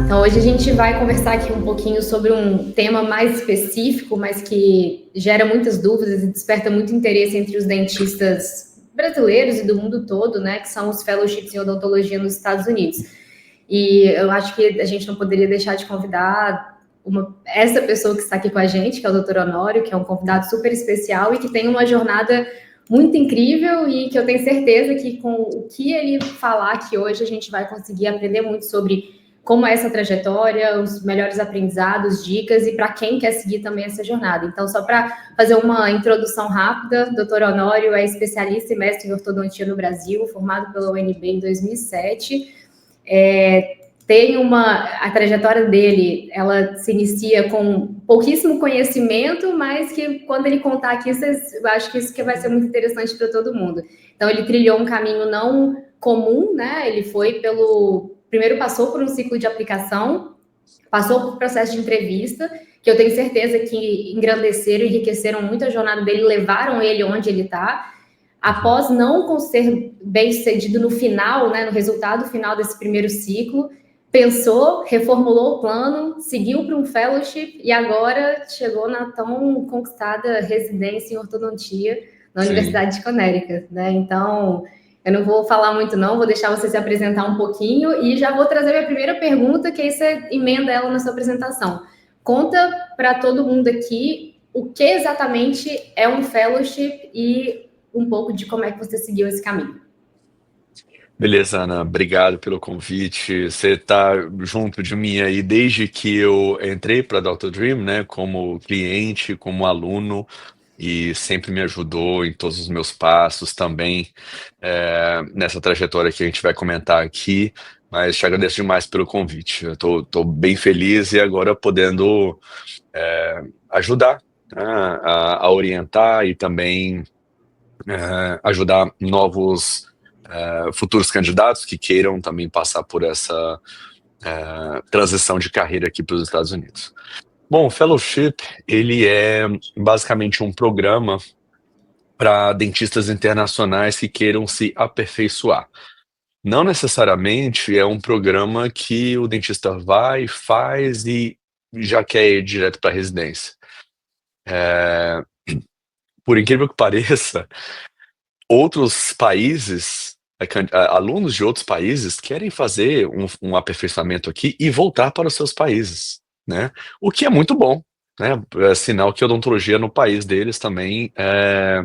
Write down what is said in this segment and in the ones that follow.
Então, hoje a gente vai conversar aqui um pouquinho sobre um tema mais específico, mas que gera muitas dúvidas e desperta muito interesse entre os dentistas brasileiros e do mundo todo, né, que são os fellowships em odontologia nos Estados Unidos. E eu acho que a gente não poderia deixar de convidar essa pessoa que está aqui com a gente, que é o Dr. Honório, que é um convidado super especial e que tem uma jornada muito incrível e que eu tenho certeza que com o que ele falar aqui hoje a gente vai conseguir aprender muito sobre como é essa trajetória, os melhores aprendizados, dicas e para quem quer seguir também essa jornada. Então, só para fazer uma introdução rápida, o Dr. Honório é especialista e mestre em ortodontia no Brasil, formado pela UNB em 2007. A trajetória dele, ela se inicia com pouquíssimo conhecimento, mas que quando ele contar aqui, eu acho que isso que vai ser muito interessante para todo mundo. Então, ele trilhou um caminho não comum, né? Ele foi primeiro passou por um ciclo de aplicação, passou por processo de entrevista, que eu tenho certeza que engrandeceram e enriqueceram muito a jornada dele, levaram ele onde ele está. Após não ser bem sucedido no final, né, no resultado final desse primeiro ciclo, pensou, reformulou o plano, seguiu para um fellowship e agora chegou na tão conquistada residência em ortodontia na Universidade de Connecticut, né? Então, eu não vou falar muito não, vou deixar você se apresentar um pouquinho e já vou trazer minha primeira pergunta, que aí você emenda ela na sua apresentação. Conta para todo mundo aqui o que exatamente é um fellowship e um pouco de como é que você seguiu esse caminho. Beleza, Ana, obrigado pelo convite. Você está junto de mim aí desde que eu entrei para a Dr. Dream, né, como cliente, como aluno, e sempre me ajudou em todos os meus passos também, nessa trajetória que a gente vai comentar aqui, mas te agradeço demais pelo convite. Eu tô bem feliz e agora podendo ajudar, né, a orientar e também ajudar novos futuros candidatos que queiram também passar por essa transição de carreira aqui para os Estados Unidos. Bom, o Fellowship, ele é basicamente um programa para dentistas internacionais que queiram se aperfeiçoar. Não necessariamente é um programa que o dentista vai, faz e já quer ir direto para a residência. Por incrível que pareça, outros países, alunos de outros países querem fazer um aperfeiçoamento aqui e voltar para os seus países, né? O que é muito bom, né? É sinal que a odontologia no país deles também é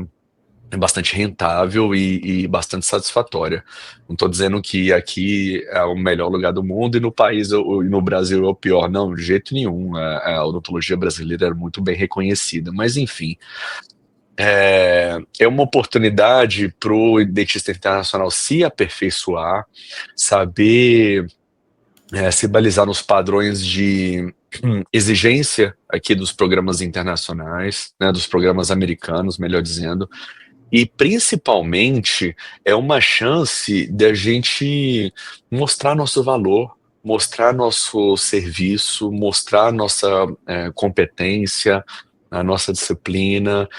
bastante rentável e bastante satisfatória. Não estou dizendo que aqui é o melhor lugar do mundo e no país, no Brasil, é o pior. Não, de jeito nenhum. A odontologia brasileira é muito bem reconhecida, mas enfim. É uma oportunidade para o dentista internacional se aperfeiçoar, saber se balizar nos padrões de exigência aqui dos programas internacionais, né, dos programas americanos, melhor dizendo, e principalmente é uma chance de a gente mostrar nosso valor, mostrar nosso serviço, mostrar nossa competência, a nossa disciplina,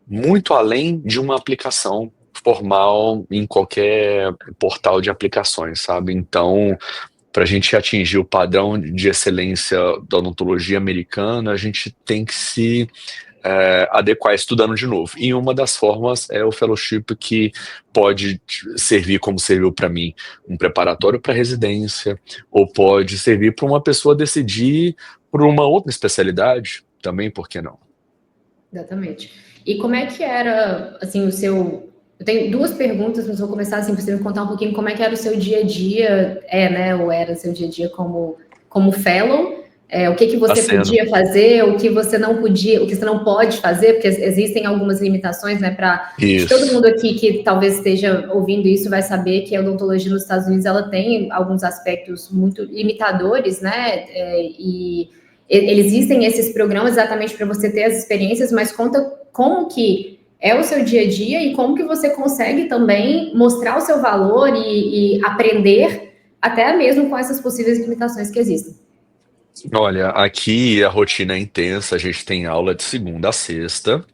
muito além de uma aplicação formal em qualquer portal de aplicações, sabe? Então, para a gente atingir o padrão de excelência da odontologia americana, a gente tem que se adequar estudando de novo. E uma das formas é o fellowship, que pode servir como serviu para mim, um preparatório para residência, ou pode servir para uma pessoa decidir por uma outra especialidade também, por que não? Exatamente. E como é que era, assim, Eu tenho duas perguntas, mas vou começar assim, para você me contar um pouquinho como é que era o seu dia a dia, né, ou era o seu dia a dia como fellow, o que você podia fazer, o que você não podia, o que você não pode fazer, porque existem algumas limitações, né, todo mundo aqui que talvez esteja ouvindo isso vai saber que a odontologia nos Estados Unidos, ela tem alguns aspectos muito limitadores, né, e existem esses programas exatamente para você ter as experiências, mas conta como que é o seu dia a dia e como que você consegue também mostrar o seu valor e aprender até mesmo com essas possíveis limitações que existem. Olha, aqui a rotina é intensa, a gente tem aula de segunda a sexta,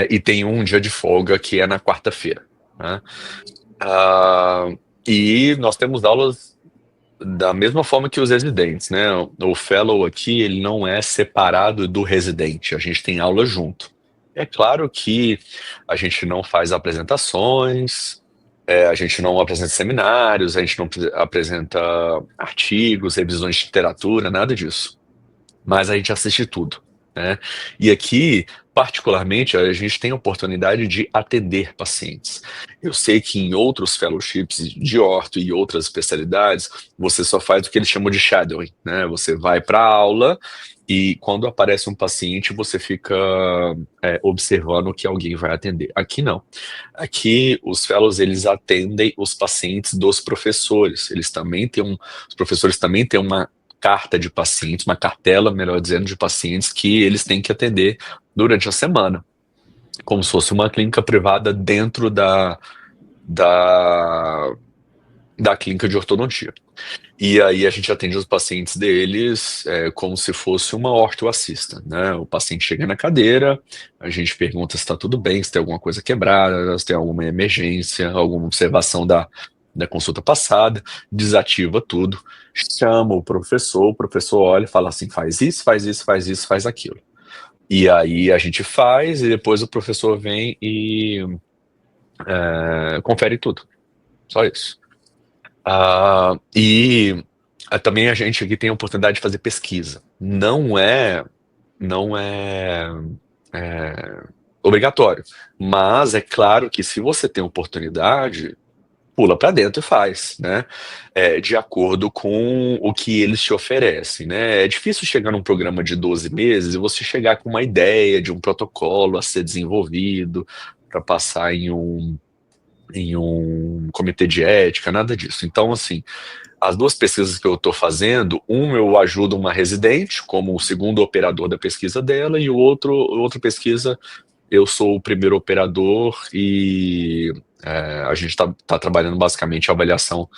e tem um dia de folga que é na quarta-feira, né? Ah, e nós temos aulas da mesma forma que os residentes, né? O fellow aqui, ele não é separado do residente, a gente tem aula junto. É claro que a gente não faz apresentações, a gente não apresenta seminários, a gente não apresenta artigos, revisões de literatura, nada disso. Mas a gente assiste tudo, né? E aqui, particularmente, a gente tem a oportunidade de atender pacientes. Eu sei que em outros fellowships de orto e outras especialidades, você só faz o que eles chamam de shadowing, né? Você vai para a aula e quando aparece um paciente, você fica observando que alguém vai atender. Aqui não. Aqui os fellows eles atendem os pacientes dos professores. Os professores também têm uma carta de pacientes, uma cartela, melhor dizendo, de pacientes que eles têm que atender durante a semana, como se fosse uma clínica privada dentro da, da clínica de ortodontia. E aí a gente atende os pacientes deles como se fosse uma ortho-assista, né? O paciente chega na cadeira, a gente pergunta se está tudo bem, se tem alguma coisa quebrada, se tem alguma emergência, alguma observação da consulta passada, desativa tudo, chama o professor olha e fala assim, faz isso, faz isso, faz isso, faz aquilo. E aí a gente faz, e depois o professor vem e confere tudo. Só isso. E também a gente aqui tem a oportunidade de fazer pesquisa. Não é obrigatório, mas é claro que se você tem oportunidade, pula para dentro e faz, né? De acordo com o que eles te oferecem, né? É difícil chegar num programa de 12 meses e você chegar com uma ideia de um protocolo a ser desenvolvido para passar em um comitê de ética, nada disso. Então, assim, as duas pesquisas que eu estou fazendo, eu ajudo uma residente como o segundo operador da pesquisa dela, e outra pesquisa eu sou o primeiro operador e a gente está trabalhando basicamente a avaliação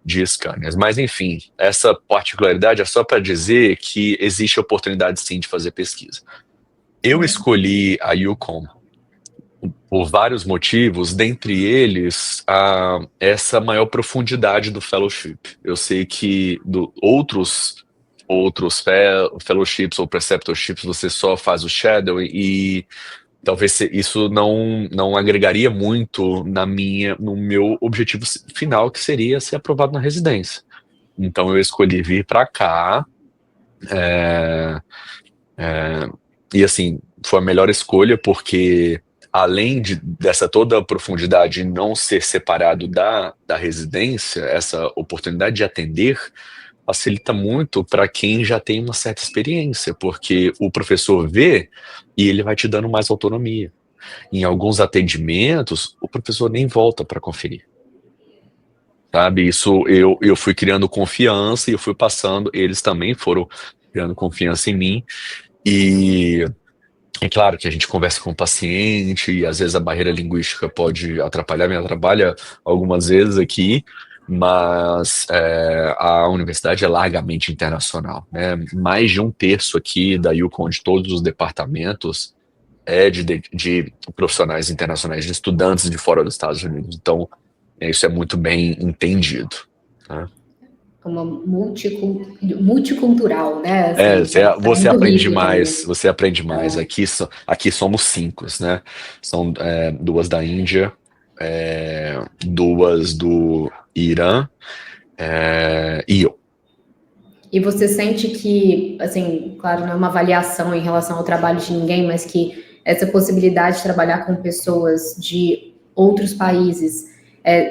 de scanners. Mas, enfim, essa particularidade é só para dizer que existe oportunidade, sim, de fazer pesquisa. Eu escolhi a UConn por vários motivos, dentre eles, essa maior profundidade do fellowship. Eu sei que outros fellowships ou preceptorships você só faz o shadow e talvez isso não agregaria muito no meu objetivo final, que seria ser aprovado na residência. Então eu escolhi vir para cá, e assim, foi a melhor escolha porque além dessa toda a profundidade e não ser separado da residência, essa oportunidade de atender facilita muito para quem já tem uma certa experiência, porque o professor vê e ele vai te dando mais autonomia. Em alguns atendimentos, o professor nem volta para conferir. Sabe? Isso eu fui criando confiança e eu fui passando, eles também foram criando confiança em mim. E é claro que a gente conversa com o paciente e às vezes a barreira linguística pode atrapalhar, me atrapalha algumas vezes aqui, mas a universidade é largamente internacional, né? Mais de um terço aqui da UConn, de todos os departamentos, de profissionais internacionais, de estudantes de fora dos Estados Unidos. Então, isso é muito bem entendido, né? Uma multicultural, né? Assim, é Você muito aprende rico também. mais, você aprende mais. Aqui somos 5, né? São 2 da Índia, 2 do Irã, e eu. E você sente que, assim, claro, não é uma avaliação em relação ao trabalho de ninguém, mas que essa possibilidade de trabalhar com pessoas de outros países,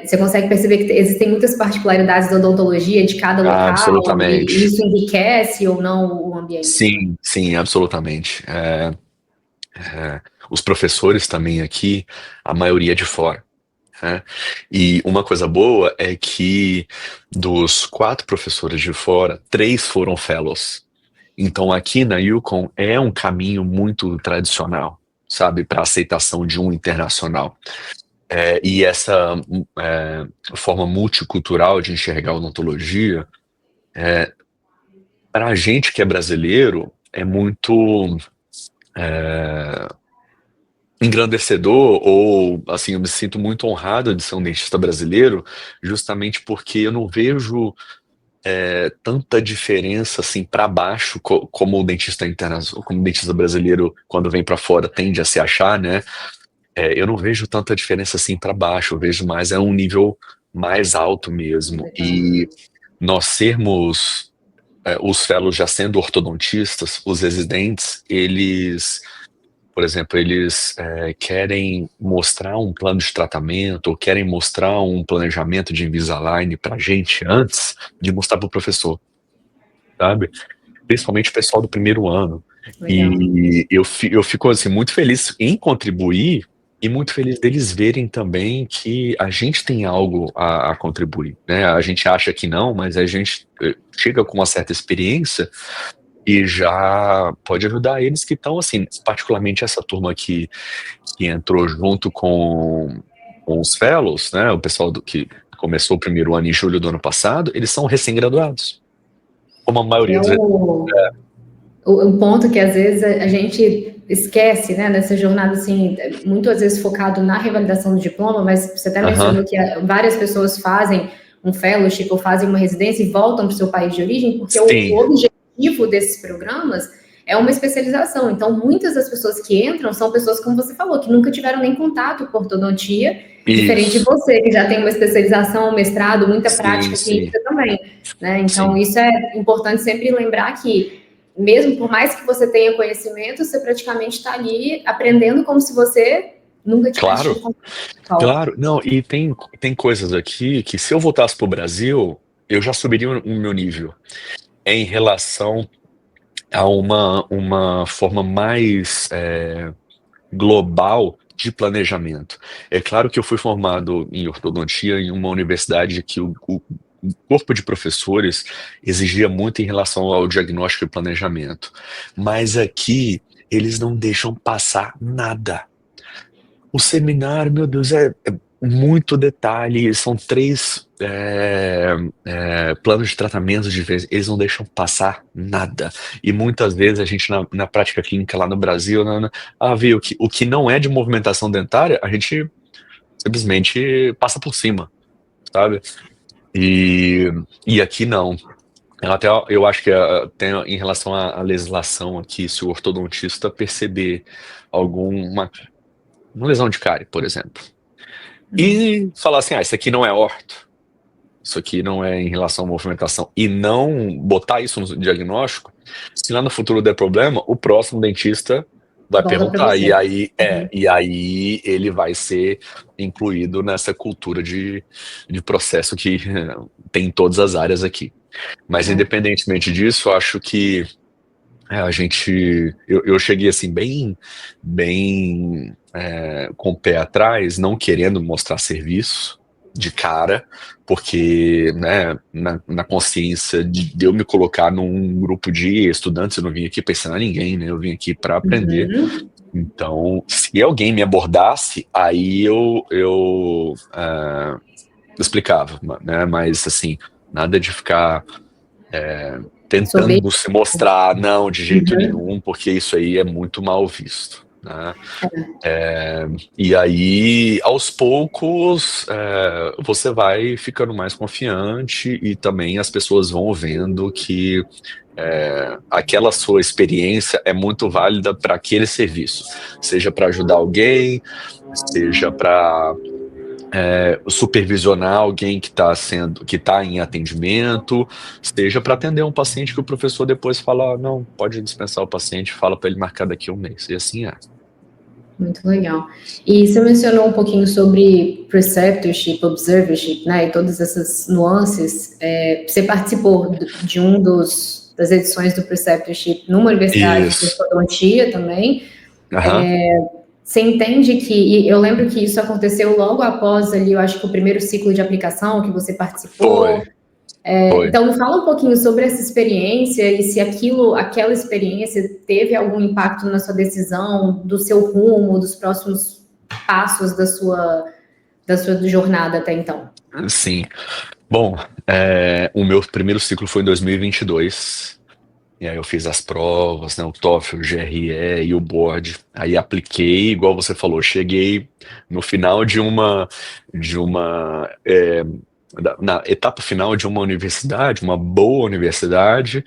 você consegue perceber que existem muitas particularidades da odontologia de cada local, e Absolutamente. isso enriquece ou não o ambiente, né? Sim, sim, absolutamente. Os professores também aqui, a maioria é de fora, né? E uma coisa boa é que dos 4 professores de fora, 3 foram fellows. Então aqui na UConn é um caminho muito tradicional, sabe, para aceitação de um internacional. E essa forma multicultural de enxergar a odontologia, para a gente que é brasileiro, é muito engrandecedor, ou assim, eu me sinto muito honrado de ser um dentista brasileiro, justamente porque eu não vejo tanta diferença assim para baixo, como o dentista internacional, como o dentista brasileiro, quando vem para fora, tende a se achar, né? Eu não vejo tanta diferença assim para baixo, eu vejo mais um nível mais alto mesmo. Legal. E nós sermos os fellows já sendo ortodontistas, os residentes, eles, por exemplo, eles querem mostrar um plano de tratamento, ou querem mostrar um planejamento de Invisalign para a gente antes de mostrar para o professor, sabe? Principalmente o pessoal do primeiro ano. Legal. E eu fico assim, muito feliz em contribuir e muito feliz deles verem também que a gente tem algo a contribuir, né? A gente acha que não, mas a gente chega com uma certa experiência e já pode ajudar eles que estão, assim, particularmente essa turma que entrou junto com os fellows, né? O pessoal que começou o primeiro ano em julho do ano passado, eles são recém-graduados, como a Que maioria é dos. o ponto que às vezes a gente esquece, né, nessa jornada, assim, muitas vezes focado na revalidação do diploma, mas você até mencionou Aham. que várias pessoas fazem um fellowship ou fazem uma residência e voltam para o seu país de origem, porque o Sim, objetivo desses programas é uma especialização. Então, muitas das pessoas que entram são pessoas, como você falou, que nunca tiveram nem contato com ortodontia, diferente de isso. você, que já tem uma especialização, um mestrado, muita Sim, prática sim, clínica também, né? Então, sim. isso é importante sempre lembrar que mesmo por mais que você tenha conhecimento, você praticamente está ali aprendendo como se você nunca tivesse Claro, tido contato com a escola. claro. Não, e tem coisas aqui que se eu voltasse pro Brasil, eu já subiria o meu nível em relação a uma forma mais global de planejamento. É claro que eu fui formado em ortodontia em uma universidade que o corpo de professores exigia muito em relação ao diagnóstico e planejamento. Mas aqui eles não deixam passar nada. O seminário, meu Deus, é muito detalhe. São 3 planos de tratamento de vez. Eles não deixam passar nada. E muitas vezes a gente, na prática clínica lá no Brasil, viu, o que não é de movimentação dentária, a gente simplesmente passa por cima, sabe? E, e aqui não. Até eu acho que tem em relação à legislação aqui, se o ortodontista perceber uma lesão de cárie, por exemplo, e falar assim, isso aqui não é orto, isso aqui não é em relação à movimentação, e não botar isso no diagnóstico, se lá no futuro der problema, o próximo dentista vai Volta para perguntar, você. e aí ele vai ser incluído nessa cultura de processo que tem em todas as áreas aqui. Mas independentemente disso, eu acho que eu cheguei assim bem com o pé atrás, não querendo mostrar serviço de cara, porque, né, na consciência de eu me colocar num grupo de estudantes, eu não vim aqui para ensinar ninguém, né, eu vim aqui para aprender. Uhum. Então, se alguém me abordasse, aí eu explicava, né, mas assim, nada de ficar Sobre. tentando se mostrar, não, de jeito Uhum. nenhum, porque isso aí é muito mal visto, né? E aí, aos poucos, você vai ficando mais confiante e também as pessoas vão vendo que aquela sua experiência é muito válida para aquele serviço, seja para ajudar alguém, seja para supervisionar alguém que está em atendimento, seja para atender um paciente que o professor depois fala, não, pode dispensar o paciente, fala para ele marcar daqui a um mês, e assim é. Muito legal. E você mencionou um pouquinho sobre preceptorship, observership, né, e todas essas nuances. Você participou de das edições do preceptorship numa universidade de Isso. ortodontia também. Aham. Você entende que, e eu lembro que isso aconteceu logo após ali, eu acho que o primeiro ciclo de aplicação que você Foi. participou. Então, me fala um pouquinho sobre essa experiência e se aquela experiência teve algum impacto na sua decisão, do seu rumo, dos próximos passos da sua jornada até então. Sim. Bom, o meu primeiro ciclo foi em 2022. E aí eu fiz as provas, né, o TOEFL, o GRE e o board. Aí apliquei, igual você falou, cheguei no final na etapa final de uma universidade, uma boa universidade,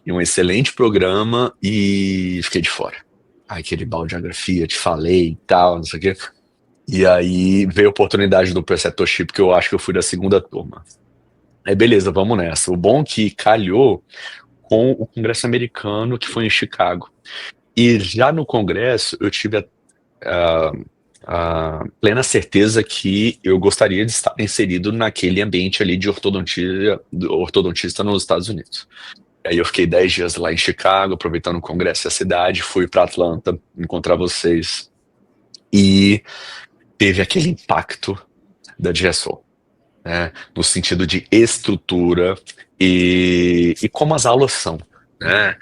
e um excelente programa, e fiquei de fora. Aí aquele balde de geografia, te falei e tal, não sei o quê. E aí veio a oportunidade do Preceptorship, que eu acho que eu fui da segunda turma. Aí beleza, vamos nessa. O bom é que calhou com o Congresso americano, que foi em Chicago. E já no Congresso, eu tive a, a plena certeza que eu gostaria de estar inserido naquele ambiente ali de ortodontista nos Estados Unidos. Aí eu fiquei 10 dias lá em Chicago, aproveitando o Congresso e a cidade, fui para Atlanta encontrar vocês. E teve aquele impacto da DSO, né, no sentido de estrutura e como as aulas são, né,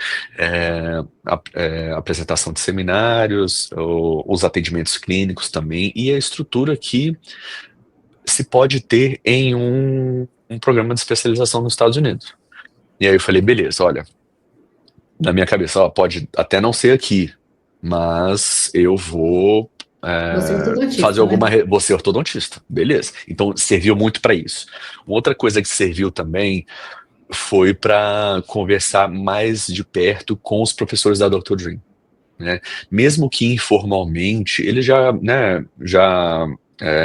apresentação de seminários, os atendimentos clínicos também, e a estrutura que se pode ter em um programa de especialização nos Estados Unidos. E aí eu falei, beleza, olha, na minha cabeça, ó, pode até não ser aqui, mas eu vou Você é fazer ortodontista, alguma. né? Vou ser ortodontista, beleza. Então serviu muito para isso. Outra coisa que serviu também foi para conversar mais de perto com os professores da Dr. Dream, né? Mesmo que informalmente, ele já, né,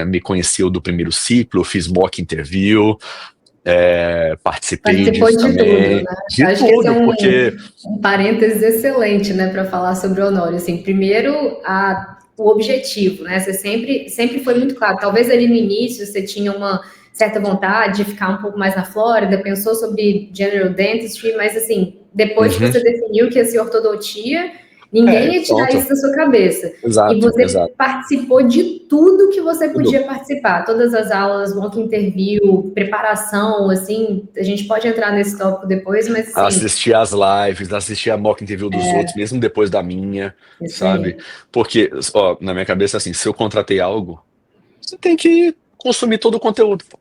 me conheceu do primeiro ciclo, eu fiz mock interview, participei Participou disso de tudo, também, né? de Acho que esse é tudo, porque. um parênteses excelente, né, para falar sobre o Honório. Assim, primeiro, o objetivo, né? Você sempre foi muito claro. Talvez ali no início você tinha uma certa vontade de ficar um pouco mais na Flórida, pensou sobre General Dentistry, mas assim, depois que Uhum. você definiu que ia ser ortodontia, ninguém ia tirar Pronto. isso da sua cabeça. E Exato, você exato. participou de tudo que você Tudo. podia participar, todas as aulas, mock interview, preparação, assim, a gente pode entrar nesse tópico depois, mas assim, Assistir as lives, assistir a mock interview dos outros, mesmo depois da minha, isso sabe? aí. Porque, ó, na minha cabeça, assim, se eu contratei algo, você tem que consumir todo o conteúdo. Pô.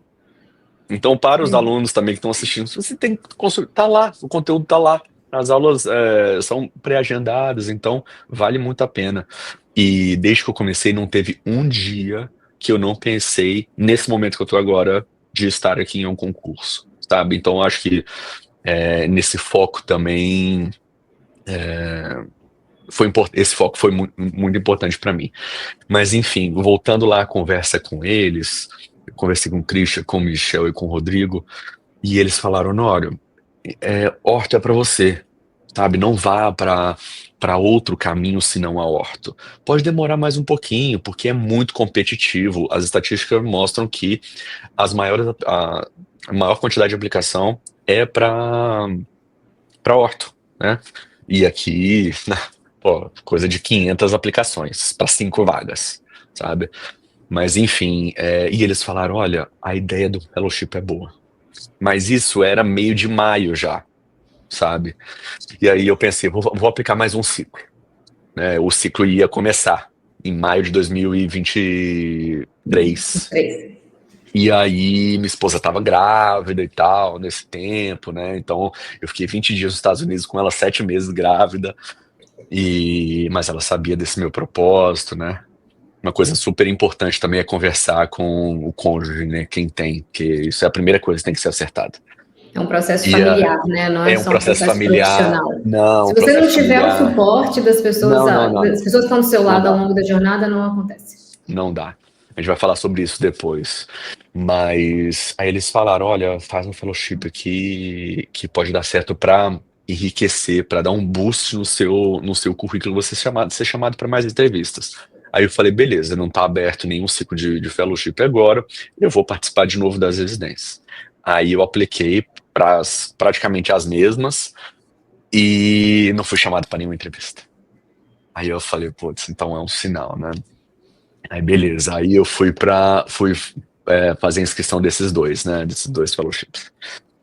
Então, para os alunos também que estão assistindo, você tem que consumir, tá lá, o conteúdo tá lá. As aulas são pré-agendadas, então vale muito a pena. E desde que eu comecei, não teve um dia que eu não pensei, nesse momento que eu tô agora, de estar aqui em um concurso, sabe? Então, eu acho que nesse foco também esse foco foi muito importante para mim. Mas enfim, voltando lá à conversa com eles, eu conversei com o Christian, com o Michel e com o Rodrigo, e eles falaram, Honório, orto é para você, sabe? Não vá para outro caminho senão a orto. Pode demorar mais um pouquinho, porque é muito competitivo. As estatísticas mostram que a maior quantidade de aplicação é para orto, né? E aqui, pô, coisa de 500 aplicações para 5 vagas, sabe? Mas enfim, e eles falaram, olha, a ideia do fellowship é boa. Mas isso era meio de maio já, sabe? E aí eu pensei, vou aplicar mais um ciclo, né? O ciclo ia começar em maio de 2023. Três. E aí minha esposa estava grávida e tal, nesse tempo, né? Então eu fiquei 20 dias nos Estados Unidos com ela, 7 meses grávida. Mas ela sabia desse meu propósito, né? Uma coisa super importante também é conversar com o cônjuge, né? Quem tem, que isso é a primeira coisa que tem que ser acertada. É um processo E familiar, né? Não é é um só um processo processo familiar, profissional. não, Se um você não processo tiver o familiar, suporte das pessoas, não, não, não, das pessoas que estão do seu não lado ao dá, longo da jornada, não acontece. não dá. A gente vai falar sobre isso depois. Mas aí eles falaram, olha, faz um fellowship aqui que pode dar certo para enriquecer, para dar um boost no seu currículo, você ser chamado para mais entrevistas. Aí eu falei, beleza, não está aberto nenhum ciclo de fellowship agora, eu vou participar de novo das residências. Aí eu apliquei para praticamente as mesmas e não fui chamado para nenhuma entrevista. Aí eu falei, putz, então é um sinal, né? Aí beleza, aí eu fui fazer a inscrição desses dois, né? Desses dois fellowships.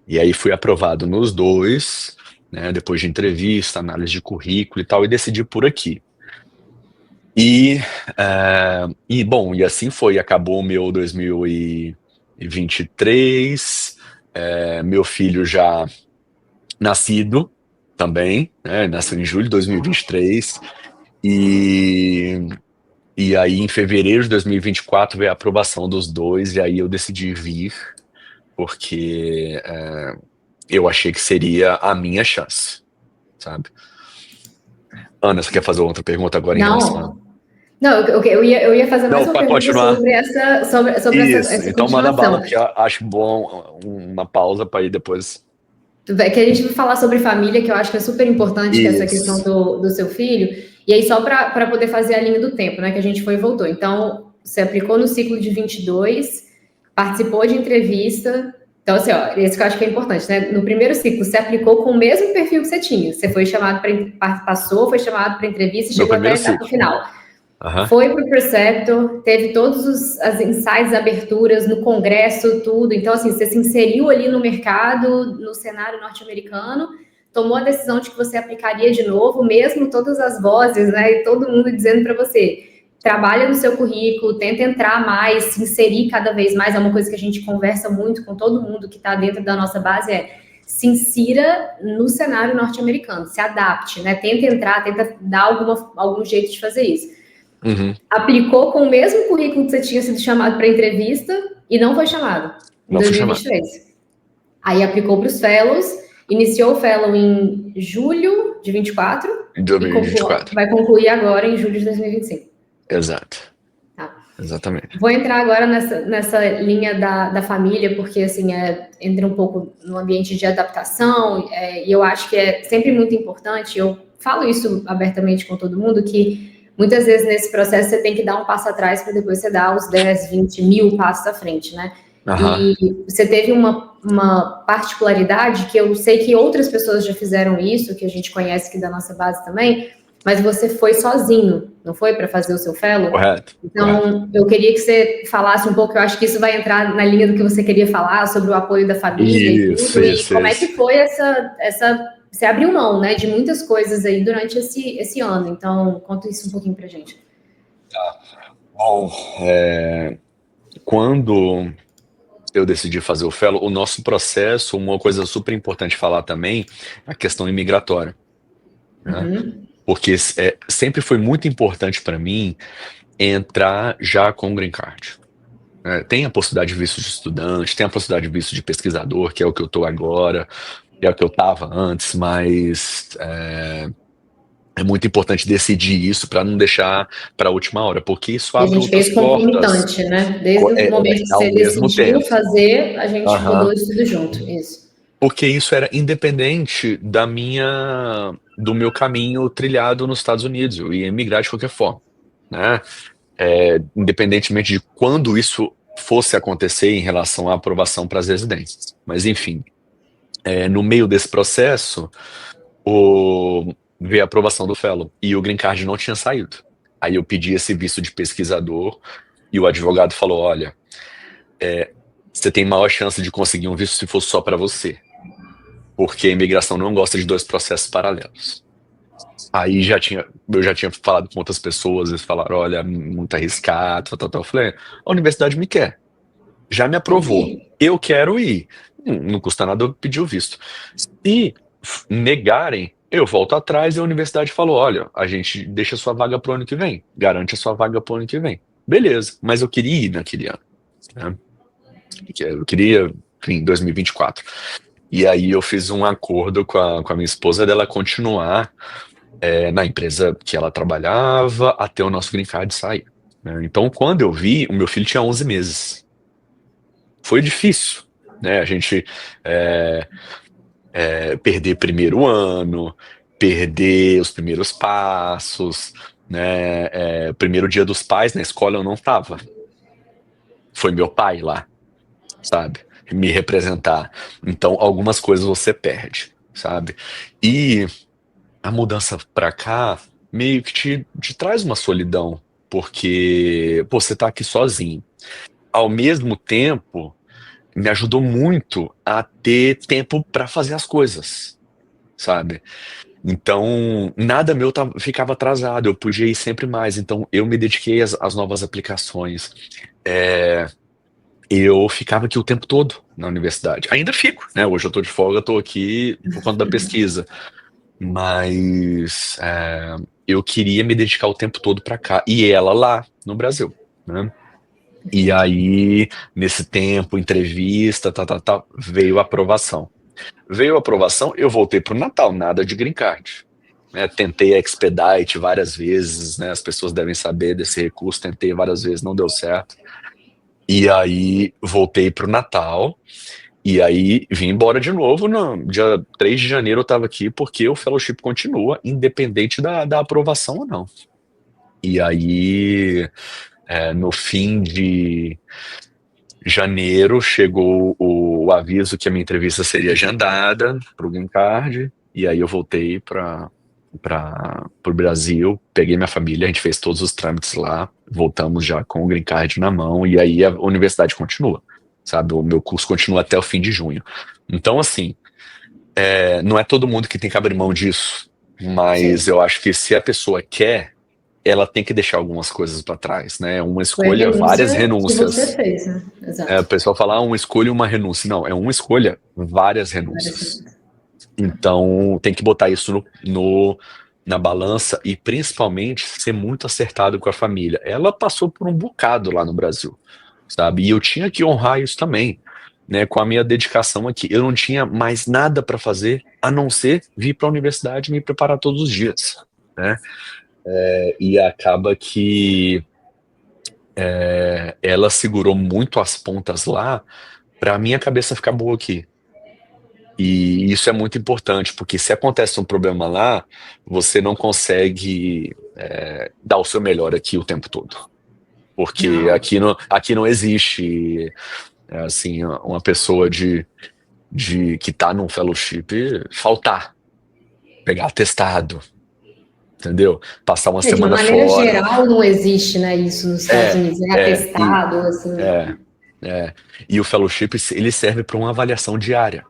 E aí fui aprovado nos dois, né? Depois de entrevista, análise de currículo e tal, e decidi por aqui. Bom, e assim foi, acabou o meu 2023, meu filho já nascido, também, né? Nasceu em julho de 2023. E aí, em fevereiro de 2024, veio a aprovação dos dois, e aí eu decidi vir, porque eu achei que seria a minha chance, sabe? Ana, você quer fazer outra pergunta agora em relação a... Não, eu ia fazer mais Não, uma para pergunta continuar. sobre Isso, essa então manda bala, continuação. porque eu acho bom uma pausa para ir depois. Que a gente vai falar sobre família, que eu acho que é super importante, que é essa questão Isso. do seu filho. E aí, só para poder fazer a linha do tempo, né? Que a gente foi e voltou. Então, você aplicou no ciclo de 22, participou de entrevista. Então, assim, ó, esse que eu acho que é importante, né? No primeiro ciclo, você aplicou com o mesmo perfil que você tinha. Você foi chamado passou, foi chamado para entrevista e Meu chegou até a primeiro etapa ciclo. final. Aham. Foi para o Preceptor, teve todos as insights, aberturas no Congresso, tudo. Então, assim, você se inseriu ali no mercado, no cenário norte-americano, tomou a decisão de que você aplicaria de novo, mesmo todas as vozes, né, e todo mundo dizendo para você, trabalha no seu currículo, tenta entrar mais, se inserir cada vez mais. É uma coisa que a gente conversa muito com todo mundo que está dentro da nossa base, se insira no cenário norte-americano, se adapte, né, tenta entrar, tenta dar algum jeito de fazer isso. Uhum. Aplicou com o mesmo currículo que você tinha sido chamado para entrevista e não foi chamado em Não fui 2023. Aí aplicou para os fellows, iniciou o fellow em julho de 24 em e 2024. vai concluir agora em julho de 2025. Exato. Tá. Exatamente. Vou entrar agora nessa linha da família, porque assim, entra um pouco no ambiente de adaptação, e eu acho que é sempre muito importante, eu falo isso abertamente com todo mundo, que muitas vezes nesse processo você tem que dar um passo atrás para depois você dar os 10, 20 mil passos à frente, né? Aham. E você teve uma particularidade que eu sei que outras pessoas já fizeram isso, que a gente conhece aqui da nossa base também, mas você foi sozinho, não foi, para fazer o seu fellow? Correto. Então, eu queria que você falasse um pouco, eu acho que isso vai entrar na linha do que você queria falar, sobre o apoio da família e tudo, e como é que foi você abriu mão, né, de muitas coisas aí durante esse ano. Então, conta isso um pouquinho pra gente. Bom, quando eu decidi fazer o fellow, o nosso processo, uma coisa super importante falar também, a questão imigratória, né? Uhum. Porque sempre foi muito importante para mim entrar já com o green card. Tem a possibilidade de visto de estudante, tem a possibilidade de visto de pesquisador, que é o que eu estou agora, que é o que eu estava antes, mas é muito importante decidir isso para não deixar para a última hora, porque isso E a abre gente outras fez portas concomitante, né? Desde o momento que ao você mesmo decidiu tempo. fazer, a gente Aham. rodou isso tudo junto. Isso. Porque isso era independente do meu caminho trilhado nos Estados Unidos. Eu ia emigrar de qualquer forma, né? Independentemente de quando isso fosse acontecer em relação à aprovação para as residências. Mas, enfim, no meio desse processo, veio a aprovação do fellow e o green card não tinha saído. Aí eu pedi esse visto de pesquisador e o advogado falou, olha, você tem maior chance de conseguir um visto se for só para você, porque a imigração não gosta de dois processos paralelos. Aí eu já tinha falado com outras pessoas, eles falaram, olha, muito arriscado, tal. Eu falei, a universidade me quer, já me aprovou, eu quero ir, não custa nada eu pedir o visto. Se negarem, eu volto atrás e a universidade falou, olha, a gente deixa a sua vaga pro ano que vem, garante a sua vaga pro ano que vem. Beleza, mas eu queria ir naquele ano, né? Eu queria em 2024. E aí eu fiz um acordo com a minha esposa dela continuar na empresa que ela trabalhava até o nosso green card sair, né? Então, quando eu vi, o meu filho tinha 11 meses. Foi difícil, né? A gente perder primeiro ano, perder os primeiros passos, né? Primeiro dia dos pais na escola eu não estava. Foi meu pai lá, sabe? Me representar. Então, algumas coisas você perde, sabe? E a mudança pra cá meio que te traz uma solidão, porque, pô, você tá aqui sozinho. Ao mesmo tempo, me ajudou muito a ter tempo pra fazer as coisas, sabe? Então, nada meu ficava atrasado, eu podia ir sempre mais. Então, eu me dediquei às novas aplicações. Eu ficava aqui o tempo todo na universidade. Ainda fico, né? Hoje eu tô de folga, tô aqui por conta da pesquisa. mas eu queria me dedicar o tempo todo para cá, e ela lá no Brasil, né? E aí, nesse tempo, entrevista, veio a aprovação. Veio a aprovação, eu voltei pro Natal, nada de green card. Né? Tentei expedite várias vezes, né? As pessoas devem saber desse recurso, tentei várias vezes, não deu certo. E aí, voltei pro Natal, e aí vim embora de novo. No dia 3 de janeiro eu estava aqui, porque o fellowship continua, independente da aprovação ou não. E aí, no fim de janeiro, chegou o aviso que a minha entrevista seria agendada para o Green Card, e aí eu voltei para o Brasil, peguei minha família, a gente fez todos os trâmites lá, voltamos já com o Green Card na mão, e aí a universidade continua, sabe? O meu curso continua até o fim de junho. Então, assim, não é todo mundo que tem que abrir mão disso, mas Sim. eu acho que se a pessoa quer, ela tem que deixar algumas coisas para trás, né? Uma Foi a escolha, várias renúncia que você renúncias. fez, né? O Exato. pessoal fala, uma escolha e uma renúncia. Não, é uma escolha, várias renúncias. Várias. Então, tem que botar isso na balança e, principalmente, ser muito acertado com a família. Ela passou por um bocado lá no Brasil, sabe? E eu tinha que honrar isso também, né? Com a minha dedicação aqui. Eu não tinha mais nada para fazer a não ser vir para a universidade e me preparar todos os dias, né? E acaba que ela segurou muito as pontas lá para a minha cabeça ficar boa aqui. E isso é muito importante, porque se acontece um problema lá, você não consegue dar o seu melhor aqui o tempo todo. Porque Não. aqui não existe assim, uma pessoa que está num fellowship faltar, pegar atestado, entendeu? Passar uma De uma semana maneira fora. geral, não existe, né, isso nos Estados É, Unidos, é é, e, atestado, assim. é, e o fellowship, ele serve para uma avaliação diária.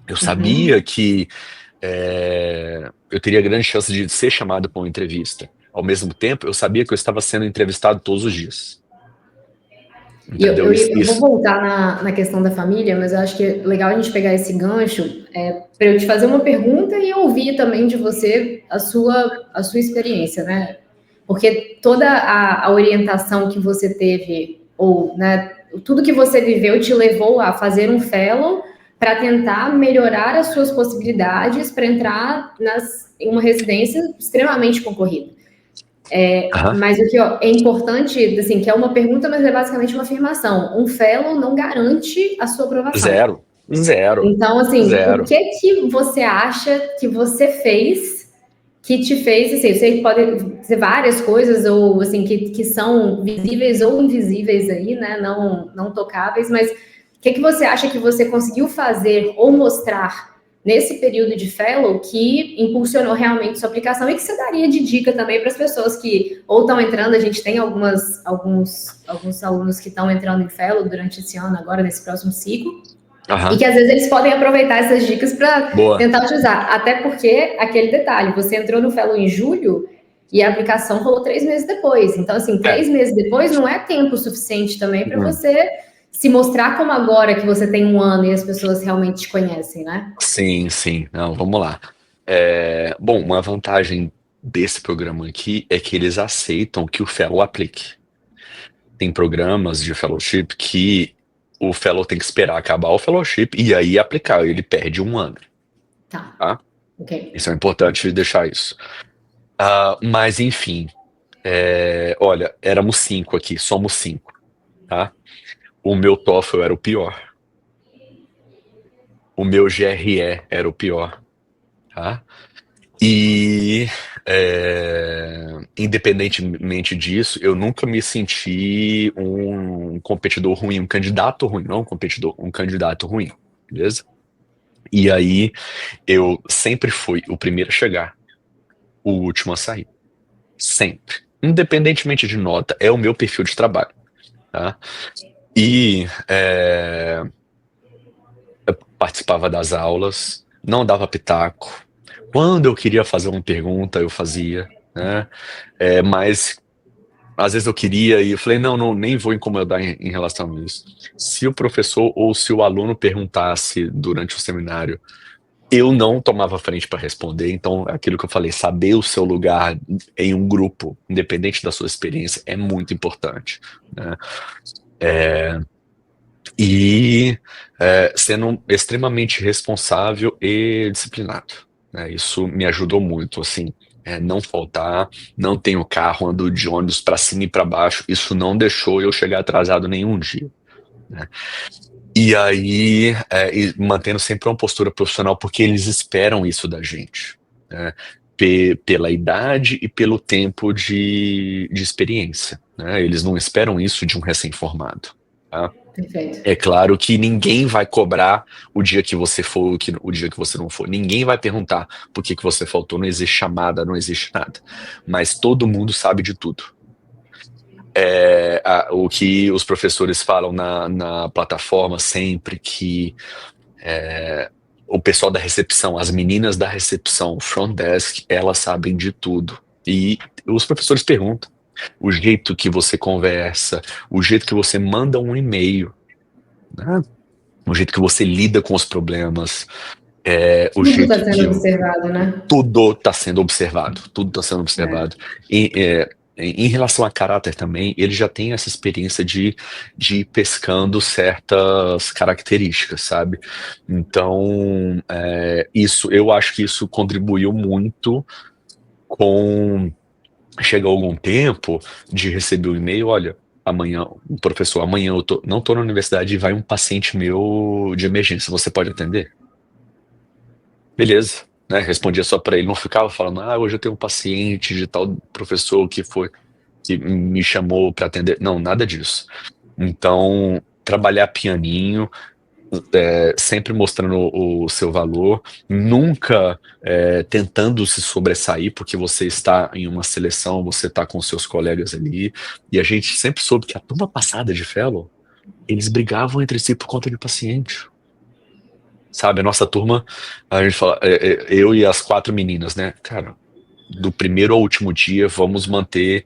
Eu sabia Uhum. que eu teria grande chance de ser chamado para uma entrevista. Ao mesmo tempo, eu sabia que eu estava sendo entrevistado todos os dias. E eu, Entendeu? eu, Isso, eu vou isso. voltar na questão da família, mas eu acho que é legal a gente pegar esse gancho para eu te fazer uma pergunta e ouvir também de você a sua experiência, né? Porque toda a orientação que você teve, ou né, tudo que você viveu te levou a fazer um fellow para tentar melhorar as suas possibilidades para entrar em uma residência extremamente concorrida. Aham. Mas o que é importante, assim, que é uma pergunta, mas é basicamente uma afirmação. Um fellow não garante a sua aprovação. Zero. Zero. Então, assim, o Zero. que você acha que você fez que te fez, assim, eu sei que pode ser várias coisas, ou assim, que são visíveis ou invisíveis aí, né? Não tocáveis, mas o que você acha que você conseguiu fazer ou mostrar nesse período de fellow que impulsionou realmente sua aplicação e que você daria de dica também para as pessoas que ou estão entrando, a gente tem alguns alunos que estão entrando em fellow durante esse ano, agora, nesse próximo ciclo, e Aham. que às vezes eles podem aproveitar essas dicas para Boa. tentar utilizar. Até porque, aquele detalhe, você entrou no fellow em julho e a aplicação rolou 3 meses depois. Então, assim, É. 3 meses depois não é tempo suficiente também para Hum. você se mostrar como agora que você tem um ano e as pessoas realmente te conhecem, né? Sim, sim. Não, vamos lá. Bom, uma vantagem desse programa aqui é que eles aceitam que o fellow aplique. Tem programas de fellowship que o fellow tem que esperar acabar o fellowship e aí aplicar. Ele perde um ano. Tá. Tá? Ok. Isso é importante deixar isso. Mas, enfim, olha, éramos 5 aqui, somos 5, tá? O meu TOEFL era o pior. O meu GRE era o pior, tá? E, independentemente disso, eu nunca me senti um competidor ruim, um candidato ruim, não um competidor, um candidato ruim, beleza? E aí, eu sempre fui o primeiro a chegar, o último a sair. Sempre. Independentemente de nota, é o meu perfil de trabalho, tá? E eu participava das aulas, não dava pitaco. Quando eu queria fazer uma pergunta, eu fazia, né? Mas às vezes eu queria e eu falei, não, nem vou incomodar em relação a isso. Se o professor ou se o aluno perguntasse durante o seminário Eu não tomava frente para responder, então aquilo que eu falei, saber o seu lugar em um grupo, independente da sua experiência, é muito importante, né? E sendo extremamente responsável e disciplinado, né? Isso me ajudou muito, assim, não faltar, não tenho carro, ando de ônibus para cima e para baixo, isso não deixou eu chegar atrasado nenhum dia, né? E aí, e mantendo sempre uma postura profissional, porque eles esperam isso da gente, né? Pela idade e pelo tempo de experiência, né? Eles não esperam isso de um recém-formado, tá? Perfeito. É claro que ninguém vai cobrar o dia que você for, o dia que você não for. Ninguém vai perguntar por que você faltou, não existe chamada, não existe nada. Mas todo mundo sabe de tudo. O que os professores falam na plataforma sempre, que o pessoal da recepção, as meninas da recepção, front desk, elas sabem de tudo. E os professores perguntam o jeito que você conversa, o jeito que você manda um e-mail, né? O jeito que você lida com os problemas, o Tudo está jeito sendo que observado, né? tudo está sendo observado, tudo está sendo observado. E, em relação a caráter também, ele já tem essa experiência de ir pescando certas características, sabe? Então, eu acho que isso contribuiu muito com. Chega algum tempo de receber o e-mail, olha, amanhã, professor, amanhã não tô na universidade e vai um paciente meu de emergência, você pode atender? Beleza, né? Respondia só para ele, não ficava falando, hoje eu tenho um paciente de tal professor que me chamou para atender. Não, nada disso. Então, trabalhar pianinho, sempre mostrando o seu valor, nunca tentando se sobressair, porque você está em uma seleção, você está com seus colegas ali, e a gente sempre soube que a turma passada de fellow, eles brigavam entre si por conta de paciente. Sabe, a nossa turma, a gente fala, eu e as 4 meninas, né? Cara, do primeiro ao último dia, vamos manter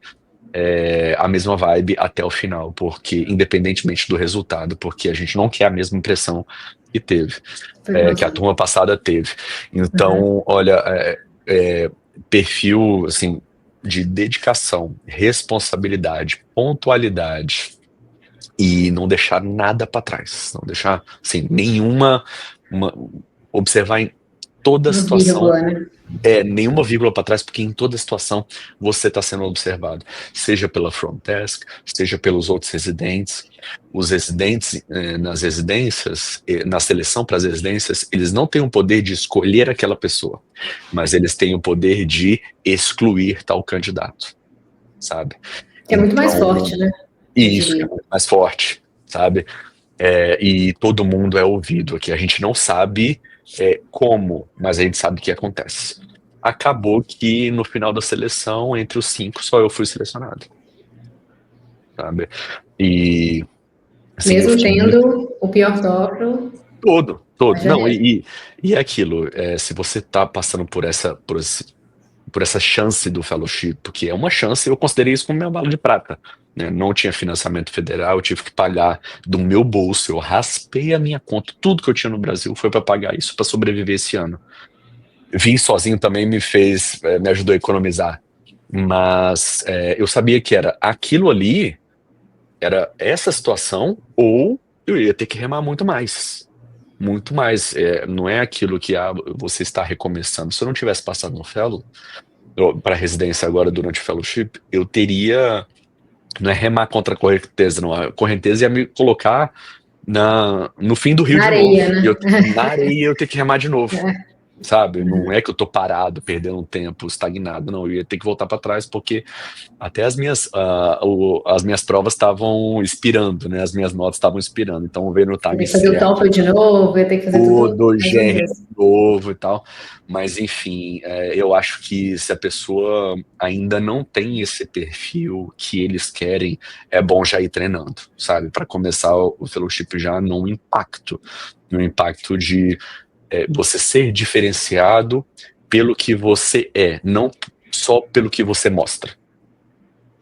a mesma vibe até o final, porque independentemente do resultado, porque a gente não quer a mesma impressão que teve, que a turma passada teve. Então, olha, perfil assim de dedicação, responsabilidade, pontualidade e não deixar nada para trás, não deixar assim observar em toda a Uma situação, vírgula, né? nenhuma vírgula para trás, porque em toda situação você está sendo observado, seja pela front desk, seja pelos outros residentes. Os residentes nas residências, na seleção para as residências, eles não têm o poder de escolher aquela pessoa, mas eles têm o poder de excluir tal candidato, sabe? Que é muito mais Então, forte, né? Eu isso que é diria. muito mais forte, sabe? E todo mundo é ouvido aqui. A gente não sabe como, mas a gente sabe o que acontece. Acabou que no final da seleção, entre os 5, só eu fui selecionado, sabe? E assim, eu Mesmo fiquei muito tendo o pior tópico, todo. haja Não, reza. e é aquilo, se você tá passando por essa chance do fellowship, porque é uma chance, eu considerei isso como minha bala de prata, né? Não tinha financiamento federal, eu tive que pagar do meu bolso, eu raspei a minha conta, tudo que eu tinha no Brasil foi para pagar isso, para sobreviver esse ano. Vim sozinho também me ajudou a economizar, mas eu sabia que era aquilo ali, era essa situação, ou eu ia ter que remar muito mais. Muito mais. Não é aquilo que você está recomeçando. Se eu não tivesse passado no fellow, para residência agora durante o fellowship, eu teria, não é remar contra a correnteza, não. A correnteza ia me colocar no fim do rio Na de novo. areia, E né? na areia eu ter que remar de novo. Sabe? Não é que eu tô parado, perdendo um tempo, estagnado, não. Eu ia ter que voltar para trás, porque até as minhas provas estavam expirando, né? As minhas notas estavam expirando. Então veio no Ia ter time que fazer o certo, TOEFL de novo, ia ter que fazer tudo tudo, mais uma GR vez. novo e tal. Mas, enfim, eu acho que se a pessoa ainda não tem esse perfil que eles querem, é bom já ir treinando, sabe? Para começar o fellowship já no impacto de você ser diferenciado pelo que você é, não só pelo que você mostra.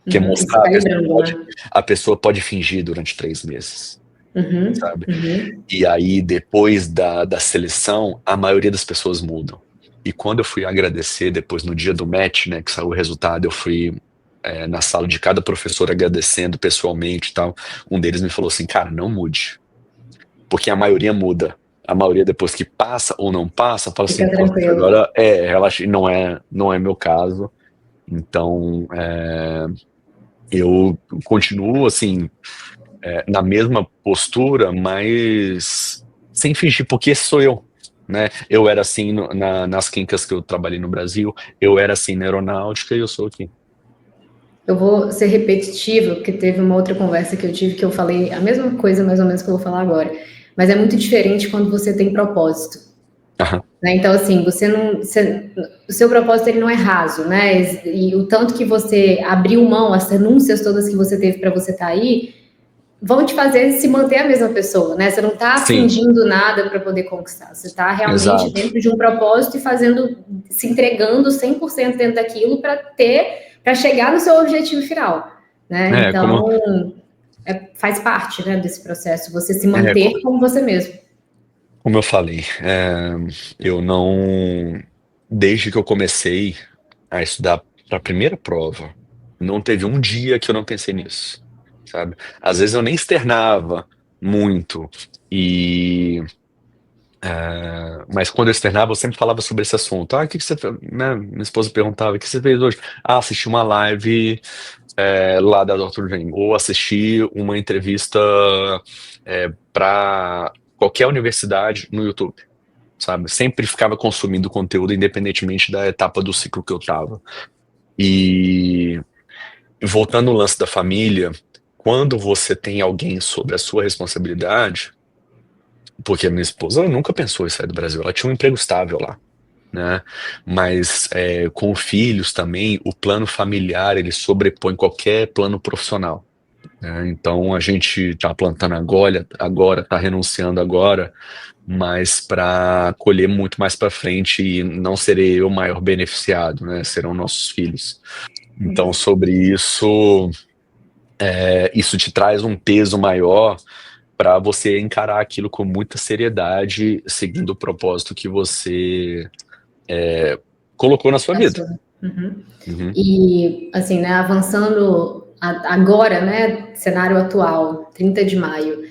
Porque E se mostrar, calibrando, né? a pessoa pode fingir durante 3 meses. sabe? E aí, depois da seleção, a maioria das pessoas mudam. E quando eu fui agradecer, depois no dia do match, né, que saiu o resultado, eu fui na sala de cada professor agradecendo pessoalmente e tal. Um deles me falou assim, cara, não mude. Porque a maioria muda. A maioria depois que passa ou não passa, fala Fica assim, poxa, tranquilo. agora relaxa, não é meu caso. Então, eu continuo assim, na mesma postura, mas sem fingir, porque esse sou eu, né? Eu era assim nas quincas que eu trabalhei no Brasil, eu era assim na aeronáutica e eu sou aqui. Eu vou ser repetitiva, porque teve uma outra conversa que eu tive que eu falei a mesma coisa, mais ou menos, que eu vou falar agora. Mas é muito diferente quando você tem propósito. Aham. Né? Então, assim, o seu propósito ele não é raso, né? E o tanto que você abriu mão, as renúncias todas que você teve para você estar aí, vão te fazer se manter a mesma pessoa, né? Você não está Sim, fingindo nada para poder conquistar. Você está realmente exato. dentro de um propósito e se entregando 100% dentro daquilo para chegar no seu objetivo final, né? É, como, Então, faz parte, né, desse processo, você se é, manter co- como você mesmo. como eu falei, eu não, desde que eu comecei a estudar para a primeira prova, não teve um dia que eu não pensei nisso, sabe? Às vezes eu nem externava muito, mas quando eu externava, eu sempre falava sobre esse assunto. Ah, o que que você fez? Né? Minha esposa perguntava, o que você fez hoje? Ah, assisti uma live lá da Dr. Dream, ou assisti uma entrevista para qualquer universidade no YouTube, sabe? Sempre ficava consumindo conteúdo, independentemente da etapa do ciclo que eu tava. E voltando ao lance da família, quando você tem alguém sob a sua responsabilidade, porque a minha esposa nunca pensou em sair do Brasil, ela tinha um emprego estável lá, né? Mas com filhos também, o plano familiar ele sobrepõe qualquer plano profissional, né? Então a gente está plantando agora, está renunciando agora, mas para colher muito mais para frente e não serei eu o maior beneficiado, né? Serão nossos filhos. Então sobre isso, isso te traz um peso maior para você encarar aquilo com muita seriedade, seguindo o propósito que você colocou na sua vida. Uhum. Uhum. E, assim, né, avançando agora, né, cenário atual, 30 de maio,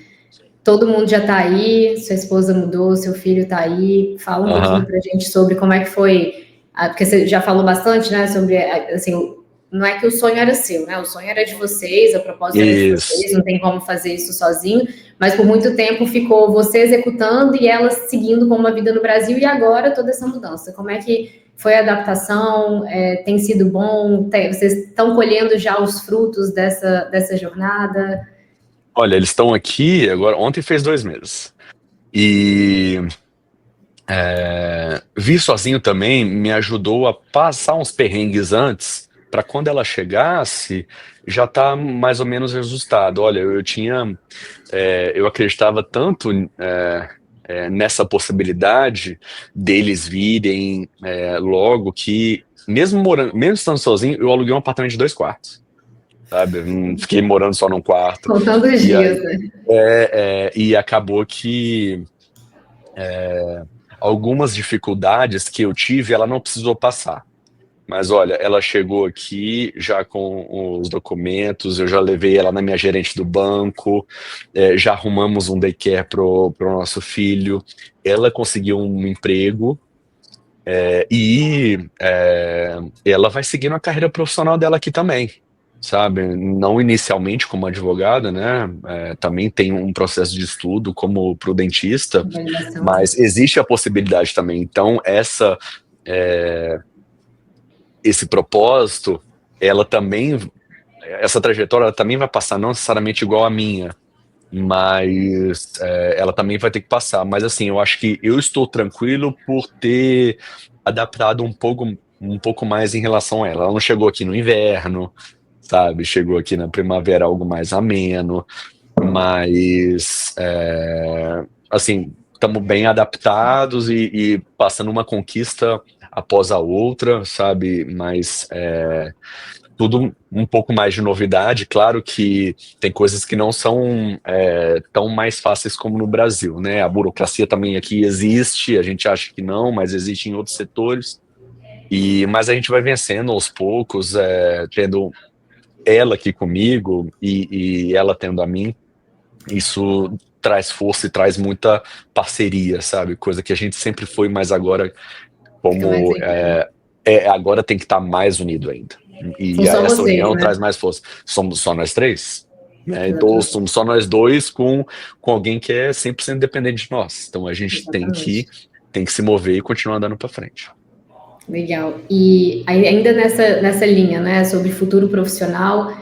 todo mundo já está aí, sua esposa mudou, seu filho está aí, fala um pouquinho Aham. para a gente sobre como é que foi, porque você já falou bastante, né, sobre, assim, não é que o sonho era seu, né, o sonho era de vocês, a proposta era de Isso. vocês, não tem como fazer isso sozinho, mas por muito tempo ficou você executando e ela seguindo com uma vida no Brasil, e agora toda essa mudança, como é que foi a adaptação? Tem sido bom? Vocês estão colhendo já os frutos dessa jornada? Olha, eles estão aqui agora. Ontem fez 2 meses. E vir sozinho também me ajudou a passar uns perrengues antes, para quando ela chegasse, já tá mais ou menos ajustado. Olha, eu acreditava tanto nessa possibilidade deles virem logo que, mesmo estando sozinho, eu aluguei um apartamento de 2 quartos, sabe? Eu não fiquei morando só num quarto. Contando os E dias, aí, né? e acabou que algumas dificuldades que eu tive, ela não precisou passar. Mas olha, ela chegou aqui já com os documentos, eu já levei ela na minha gerente do banco, já arrumamos um daycare pro nosso filho, ela conseguiu um emprego, ela vai seguindo a carreira profissional dela aqui também, sabe? Não inicialmente como advogada, né? Também tem um processo de estudo como pro dentista, Validação. mas existe a possibilidade também. Então, é, esse propósito, ela também, essa trajetória, ela também vai passar, não necessariamente igual a minha, mas ela também vai ter que passar. Mas assim, eu acho que eu estou tranquilo por ter adaptado um pouco mais em relação a ela. Ela não chegou aqui no inverno, sabe? Chegou aqui na primavera algo mais ameno, mas assim, estamos bem adaptados e passando uma conquista após a outra, sabe? Mas tudo um pouco mais de novidade. Claro que tem coisas que não são tão mais fáceis como no Brasil, né? A burocracia também aqui existe, a gente acha que não, mas existe em outros setores. Mas a gente vai vencendo aos poucos, tendo ela aqui comigo e ela tendo a mim. Isso traz força e traz muita parceria, sabe? Coisa que a gente sempre foi, mas agora, Fica mais como ainda. agora tem que estar mais unido ainda. São E só essa vocês, união né? traz mais força. Somos só nós três, né? Então, Exatamente. somos só nós dois com alguém que é 100% dependente de nós. Então a gente Exatamente. tem que se mover e continuar andando para frente. Legal. E ainda nessa linha, né, sobre futuro profissional,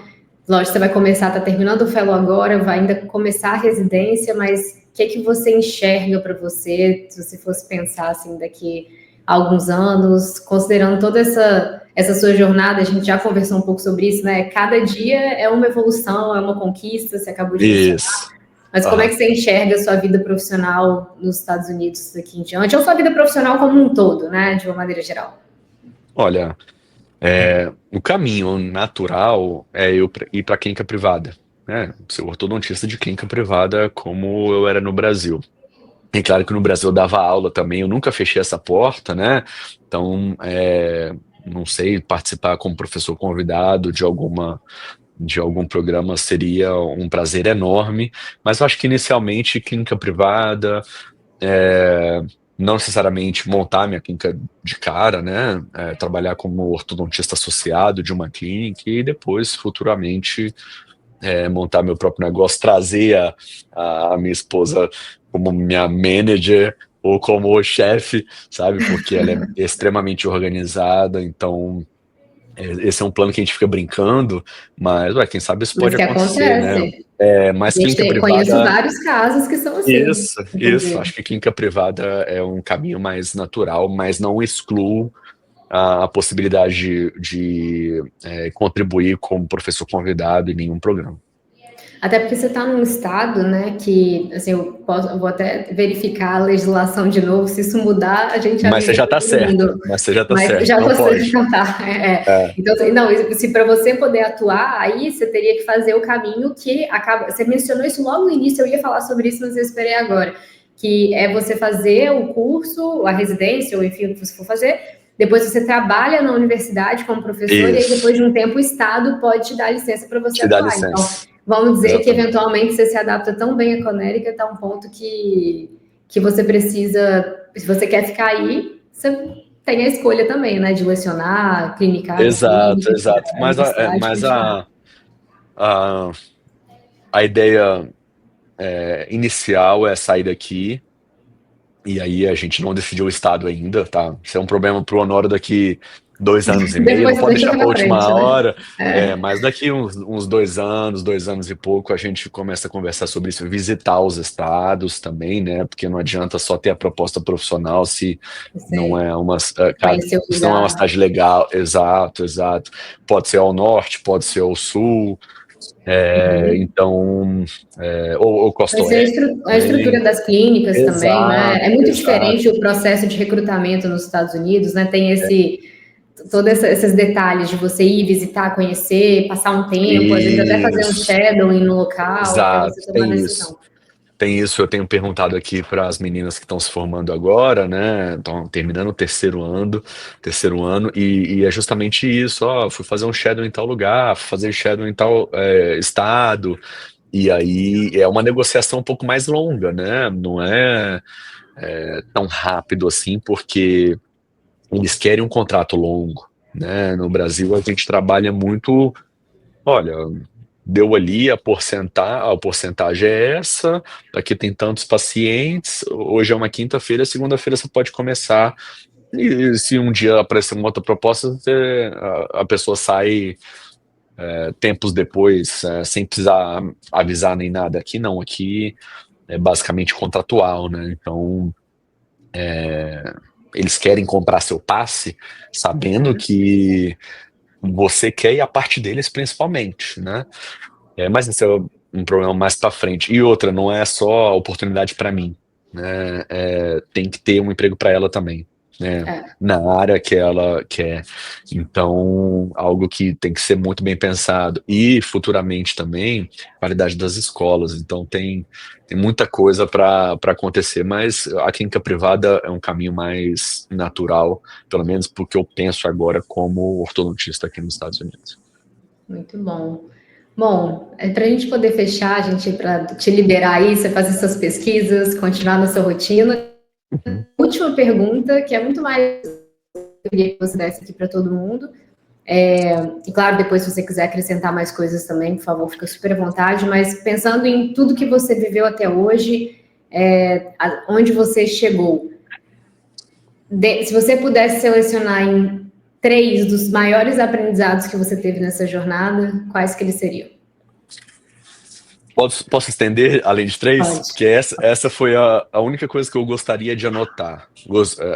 lógico, você vai começar, está terminando o fellow agora, vai ainda começar a residência, mas o que você enxerga para você, se você fosse pensar assim daqui a alguns anos, considerando toda essa sua jornada, a gente já conversou um pouco sobre isso, né? Cada dia é uma evolução, é uma conquista, você acabou de mencionar. Isso. Mas como é que você enxerga a sua vida profissional nos Estados Unidos daqui em diante, ou sua vida profissional como um todo, né, de uma maneira geral? Olha, o caminho natural é eu ir para clínica privada, né? Ser ortodontista de clínica privada, como eu era no Brasil. E claro que no Brasil eu dava aula também, eu nunca fechei essa porta, né? Então, não sei, participar como professor convidado de algum programa seria um prazer enorme, mas eu acho que inicialmente clínica privada, não necessariamente montar minha clínica de cara, né? Trabalhar como ortodontista associado de uma clínica e depois, futuramente, montar meu próprio negócio, trazer a minha esposa como minha manager ou como chefe, sabe? Porque ela é extremamente organizada, então esse é um plano que a gente fica brincando, mas quem sabe isso Mas pode que acontecer, né? acontece. Mas A gente clínica conheço privada, vários casos que são assim, isso. inclusive. Acho que clínica privada é um caminho mais natural, mas não excluo a possibilidade de contribuir como professor convidado em nenhum programa. Até porque você está num estado, né, que, assim, eu vou até verificar a legislação de novo, se isso mudar, a gente Mas você avisa já tá para todo certa, mundo. mas você já tá Mas certa, já não você, pode. então tá, Então, assim, não, se para você poder atuar, aí você teria que fazer o caminho que acaba, você mencionou isso logo no início, eu ia falar sobre isso, mas eu esperei agora, que é você fazer o curso, a residência, ou enfim, o que você for fazer, depois você trabalha na universidade como professor, e aí Isso, depois de um tempo o Estado pode te dar licença para você te dá atuar. Então, licença. vamos dizer que Exatamente. eventualmente você se adapta tão bem a Connecticut a um ponto que você precisa, se você quer ficar aí, você tem a escolha também, né, de lecionar, clinicar na Exato, clínica, exato. a universidade, Mas continuar. a, a ideia inicial é sair daqui, e aí a gente não decidiu o estado ainda, tá? Isso é um problema pro Honório daqui 2 anos e meio, não Depois pode deixa deixar pra para última frente, né? hora, É, mas daqui uns 2 anos e pouco, a gente começa a conversar sobre isso, visitar os estados também, né? Porque não adianta só ter a proposta profissional se não sei. é uma, Conhecer o se não é uma lugar. cidade legal. Exato, exato. Pode ser ao norte, pode ser ao sul, Uhum. então, ou Costa Conhecer Oeste a estrutura também. das clínicas também, né? Exato, É muito diferente exato. o processo de recrutamento nos Estados Unidos, né? Tem todos esses detalhes de você ir visitar, conhecer, passar um tempo, às vezes até fazer um Isso, shadowing no local, até exato, você tomar a tem isso. decisão. Tem isso, eu tenho perguntado aqui para as meninas que estão se formando agora, né? Estão terminando o terceiro ano, e é justamente isso, ó, fui fazer um shadow em tal lugar, fui fazer shadow em tal estado, e aí é uma negociação um pouco mais longa, né? Não é tão rápido assim, porque eles querem um contrato longo, né? No Brasil a gente trabalha muito, olha, deu ali a porcentagem é essa, aqui tem tantos pacientes, hoje é uma quinta-feira, segunda-feira você pode começar, e se um dia aparecer uma outra proposta, a pessoa sai tempos depois, sem precisar avisar nem nada. Aqui não, aqui é basicamente contratual, né? Então, eles querem comprar seu passe, sabendo que você quer e a parte deles principalmente, né? Mas esse é um problema mais para frente. E outra, não é só oportunidade para mim, né? Tem que ter um emprego para ela também. né, É. na área que ela quer. Então, algo que tem que ser muito bem pensado. E, futuramente também, qualidade das escolas. Então, tem muita coisa para acontecer, mas a clínica privada é um caminho mais natural, pelo menos porque eu penso agora como ortodontista aqui nos Estados Unidos. Muito bom. Bom, para a gente poder fechar, para te liberar aí, você fazer suas pesquisas, continuar na sua rotina. Uhum. Última pergunta, que é muito mais eu queria que você desse aqui para todo mundo. E claro, depois, se você quiser acrescentar mais coisas também, por favor, fica super à vontade. Mas pensando em tudo que você viveu até hoje, onde você chegou, se você pudesse selecionar em 3 dos maiores aprendizados que você teve nessa jornada, quais que eles seriam? Posso estender além de 3? Pode. Porque essa foi a única coisa que eu gostaria de anotar.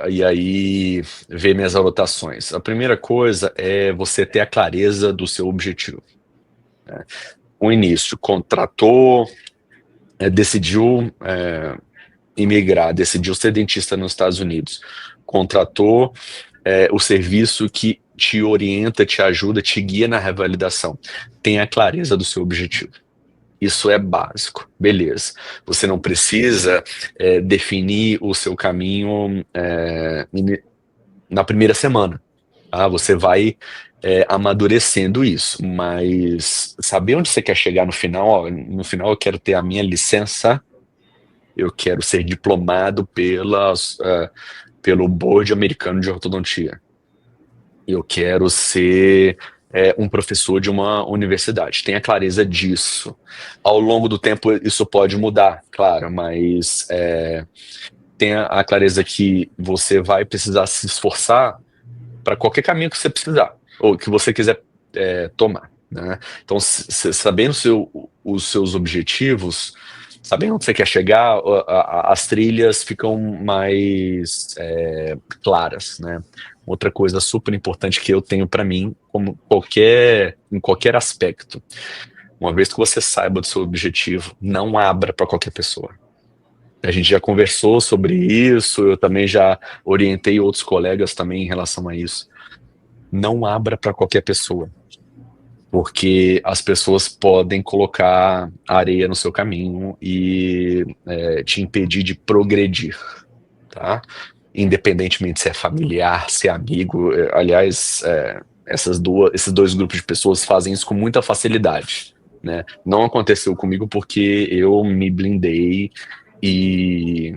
E aí, ver minhas anotações. A primeira coisa é você ter a clareza do seu objetivo, né? O início, contratou, decidiu imigrar, decidiu ser dentista nos Estados Unidos, contratou o serviço que te orienta, te ajuda, te guia na revalidação. Tenha a clareza do seu objetivo. Isso é básico, beleza. Você não precisa definir o seu caminho na primeira semana. Tá? Você vai amadurecendo isso, mas saber onde você quer chegar no final, ó, no final eu quero ter a minha licença, eu quero ser diplomado pelo Board Americano de Ortodontia. Eu quero ser um professor de uma universidade. Tenha clareza disso. Ao longo do tempo, isso pode mudar, claro, mas tenha a clareza que você vai precisar se esforçar para qualquer caminho que você precisar, ou que você quiser tomar, né? Então, sabendo os seus objetivos, sabendo onde você quer chegar, as trilhas ficam mais claras, né? Outra coisa super importante que eu tenho para mim, em qualquer aspecto, uma vez que você saiba do seu objetivo, não abra para qualquer pessoa. A gente já conversou sobre isso, eu também já orientei outros colegas também em relação a isso. Não abra para qualquer pessoa, porque as pessoas podem colocar areia no seu caminho e te impedir de progredir, tá? Independentemente se é familiar, se é amigo. Aliás, esses 2 grupos de pessoas fazem isso com muita facilidade, né? Não aconteceu comigo porque eu me blindei e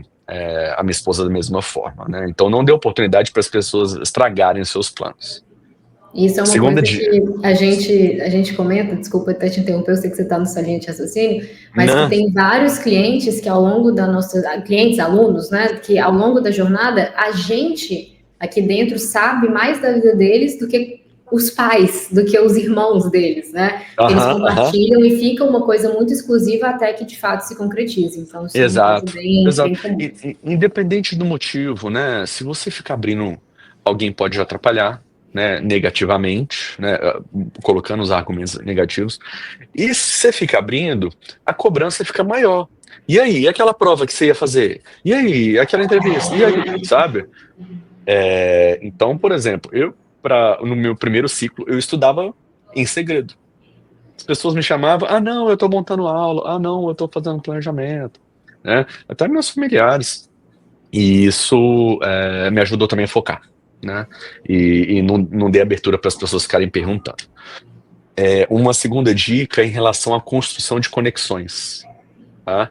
a minha esposa da mesma forma, né? Então não dê oportunidade para as pessoas estragarem os seus planos. Isso é uma Segunda coisa dica. que a gente comenta, desculpa até te interromper, eu sei que você está no sua linha de raciocínio, mas que Não. tem vários clientes que ao longo da nossa, clientes, alunos, né, que ao longo da jornada, a gente aqui dentro sabe mais da vida deles do que os pais, do que os irmãos deles, né? Que eles Aham. compartilham e fica uma coisa muito exclusiva até que de fato se concretize. Então, isso é uma coisa Exato, bem, bem exato. comum. Independente do motivo, né? Se você ficar abrindo, alguém pode atrapalhar, né? Negativamente, né? Colocando os argumentos negativos. E se você fica abrindo, a cobrança fica maior. E aí, e aquela prova que você ia fazer? E aí, aquela entrevista? E aí, sabe? Então, por exemplo, no meu primeiro ciclo, eu estudava em segredo. As pessoas me chamavam, não, eu tô montando aula, não, eu tô fazendo planejamento, né? Até meus familiares. E isso me ajudou também a focar, né? E não dei abertura para as pessoas ficarem perguntando. Uma segunda dica é em relação à construção de conexões, tá?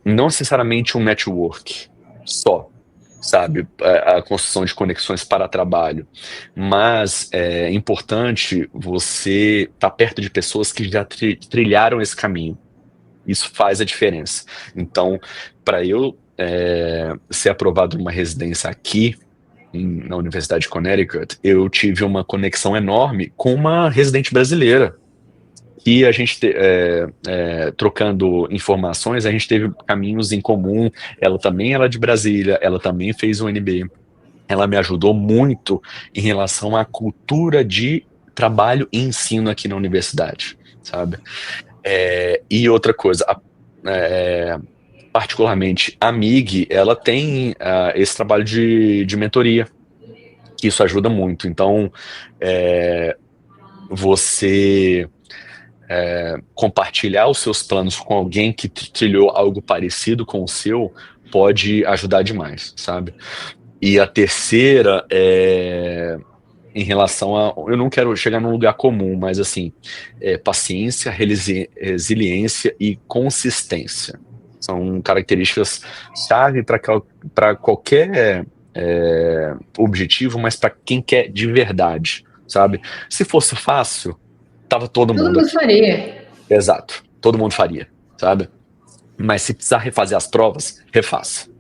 Não necessariamente um network só, sabe? A construção de conexões para trabalho, mas é importante você estar perto de pessoas que já trilharam esse caminho. Isso faz a diferença. Então, para eu ser aprovado numa residência aqui na Universidade de Connecticut, eu tive uma conexão enorme com uma residente brasileira. E a gente, trocando informações, a gente teve caminhos em comum. Ela também era de Brasília, ela também fez o UNB. Ela me ajudou muito em relação à cultura de trabalho e ensino aqui na universidade, sabe? E outra coisa, particularmente a MIG, ela tem esse trabalho de mentoria, que isso ajuda muito. Então, você compartilhar os seus planos com alguém que trilhou algo parecido com o seu pode ajudar demais, sabe? E a terceira em relação a... Eu não quero chegar num lugar comum, mas assim, paciência, resiliência e consistência. São características chave para qualquer objetivo, mas para quem quer de verdade, sabe? Se fosse fácil, tava todo mundo aqui. faria. Exato, todo mundo faria, sabe? Mas se precisar refazer as provas, refaça.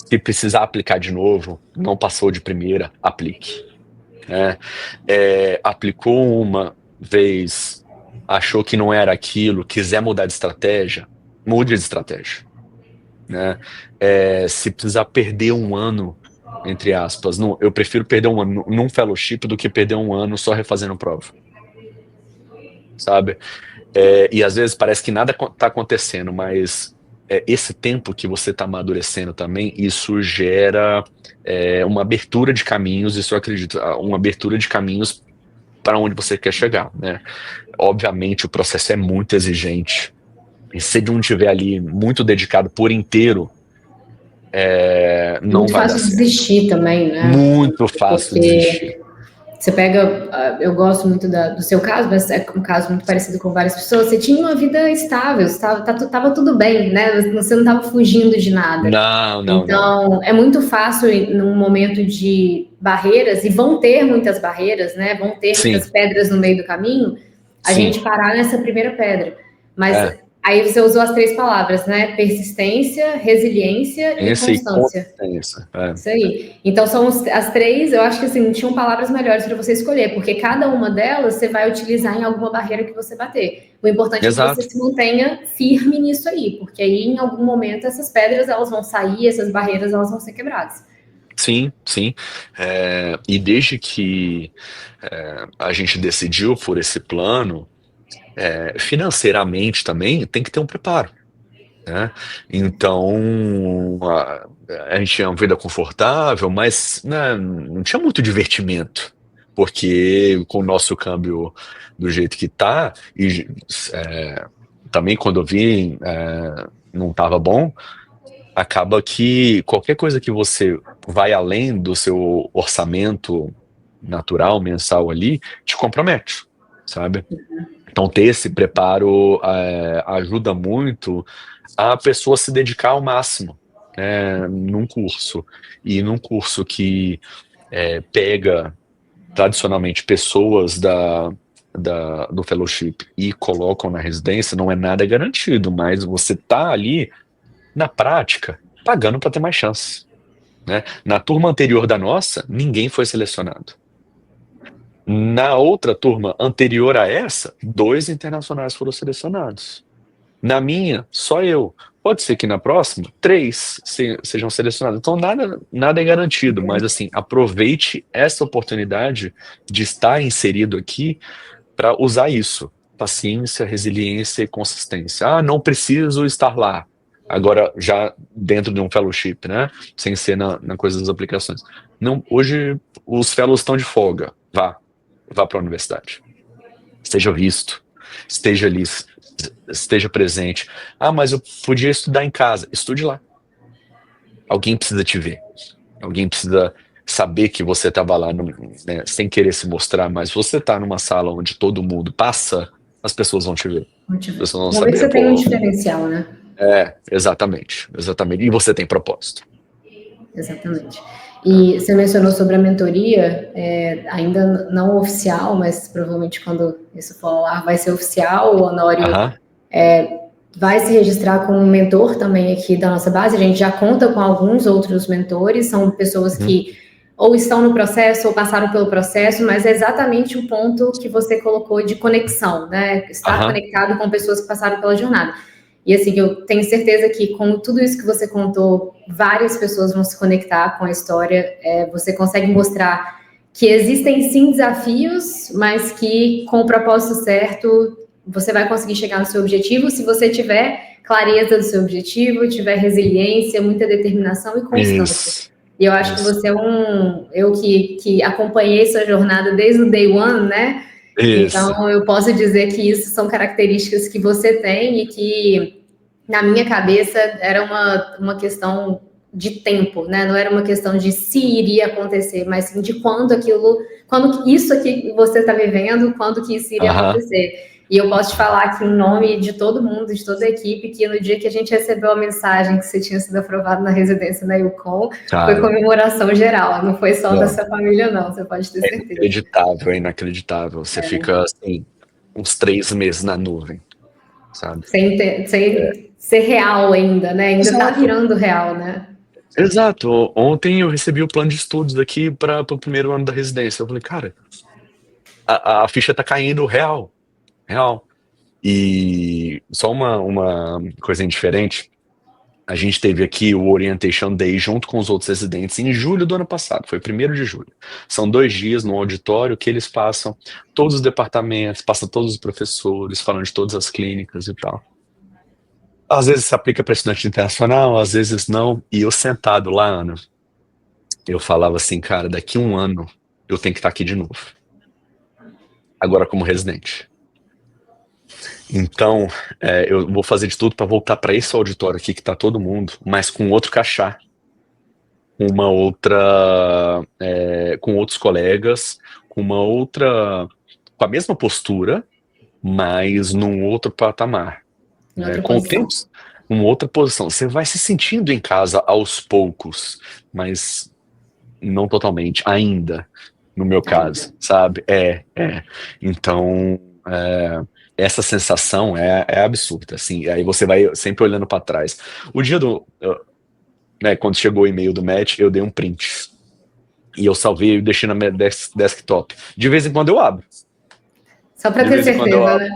Se precisar aplicar de novo, não passou de primeira, aplique. Aplicou uma vez, achou que não era aquilo, quiser mudar de estratégia, mude de estratégia. Se precisar perder um ano, entre aspas, eu prefiro perder um ano num fellowship do que perder um ano só refazendo prova, sabe? E às vezes parece que nada está acontecendo, mas esse tempo que você está amadurecendo também, isso gera uma abertura de caminhos, isso eu acredito, uma abertura de caminhos para onde você quer chegar, né? Obviamente o processo é muito exigente, e se não estiver ali muito dedicado por inteiro, não Muito vai dar fácil certo. desistir também, né? Muito fácil desistir. Você pega, eu gosto muito do seu caso, mas é um caso muito parecido com várias pessoas. Você tinha uma vida estável, estava tudo bem, né? Você não estava fugindo de nada. Então, é muito fácil num momento de barreiras, e vão ter muitas barreiras, né? Vão ter muitas pedras no meio do caminho, a gente parar nessa primeira pedra. Mas aí você usou as 3 palavras, né? Persistência, resiliência e constância. Isso aí. Então são as 3, eu acho que assim, não tinham palavras melhores para você escolher, porque cada uma delas você vai utilizar em alguma barreira que você bater. O importante é que você se mantenha firme nisso aí, porque aí em algum momento essas pedras elas vão sair, essas barreiras elas vão ser quebradas. Sim. E desde que a gente decidiu por esse plano, financeiramente também tem que ter um preparo, né? Então a gente tinha uma vida confortável, mas né, não tinha muito divertimento, porque com o nosso câmbio do jeito que tá, e também quando eu vim não estava bom, acaba que qualquer coisa que você vai além do seu orçamento natural, mensal ali, te compromete, sabe? Então ter esse preparo ajuda muito a pessoa se dedicar ao máximo, num curso. E num curso que pega tradicionalmente pessoas do fellowship e colocam na residência, não é nada garantido, mas você tá ali na prática pagando para ter mais chance, né? Na turma anterior da nossa, ninguém foi selecionado. Na outra turma anterior a essa, 2 internacionais foram selecionados. Na minha, só eu. Pode ser que na próxima, 3 sejam selecionados. Então nada é garantido, mas assim, aproveite essa oportunidade de estar inserido aqui para usar isso. Paciência, resiliência e consistência. Não preciso estar lá. Agora, já dentro de um fellowship, né? Sem ser na coisa das aplicações. Não, hoje os fellows estão de folga. Vá para a universidade. Esteja visto. Esteja ali. Esteja presente. Mas eu podia estudar em casa. Estude lá. Alguém precisa te ver. Alguém precisa saber que você estava lá, né, sem querer se mostrar, mas você está numa sala onde todo mundo passa, as pessoas vão te ver. As pessoas vão saber, que você tem um diferencial, né? Exatamente. E você tem propósito. Exatamente. E você mencionou sobre a mentoria, ainda não oficial, mas provavelmente quando isso for ao ar vai ser oficial. O Honório vai se registrar como mentor também aqui da nossa base. A gente já conta com alguns outros mentores, são pessoas que ou estão no processo ou passaram pelo processo, mas é exatamente o ponto que você colocou de conexão, né? Estar conectado com pessoas que passaram pela jornada. E assim, eu tenho certeza que com tudo isso que você contou, várias pessoas vão se conectar com a história. Você consegue mostrar que existem sim desafios, mas que com o propósito certo, você vai conseguir chegar no seu objetivo se você tiver clareza do seu objetivo, tiver resiliência, muita determinação e constância. Isso. E eu acho que você é eu que acompanhei sua jornada desde o day one, né? Isso. Então eu posso dizer que isso são características que você tem e que na minha cabeça era uma questão de tempo, né? Não era uma questão de se iria acontecer, mas sim de quando isso aqui você está vivendo, quando que isso iria acontecer. E eu posso te falar aqui em nome de todo mundo, de toda a equipe, que no dia que a gente recebeu a mensagem que você tinha sido aprovado na residência da UConn, foi comemoração geral, não foi só da sua família, não, você pode ter certeza. É inacreditável. Você fica, assim, uns 3 meses na nuvem, sabe? Sem ser real ainda, né? Ainda tá virando real, né? Exato. Ontem eu recebi o plano de estudos aqui para o primeiro ano da residência. Eu falei, cara, a ficha tá caindo real. E só uma coisinha diferente. A gente teve aqui o Orientation Day junto com os outros residentes em julho do ano passado, foi 1º de julho. São 2 dias no auditório que eles passam todos os departamentos, passam todos os professores, falando de todas as clínicas e tal. Às vezes se aplica para estudante internacional, às vezes não. E eu sentado lá, Ana, eu falava assim, cara, daqui 1 ano eu tenho que estar aqui de novo. Agora como residente. Então, eu vou fazer de tudo para voltar para esse auditório aqui que tá todo mundo, mas com outro crachá, com outros colegas, com a mesma postura, mas num outro patamar. Com o tempo, uma outra posição. Você vai se sentindo em casa aos poucos, mas não totalmente, ainda, no meu caso, sabe? Então, essa sensação é absurda, assim, aí você vai sempre olhando para trás. O dia quando chegou o e-mail do Matt, eu dei um print, e eu salvei e deixei na minha desktop. De vez em quando eu abro. Só para ter certeza, né?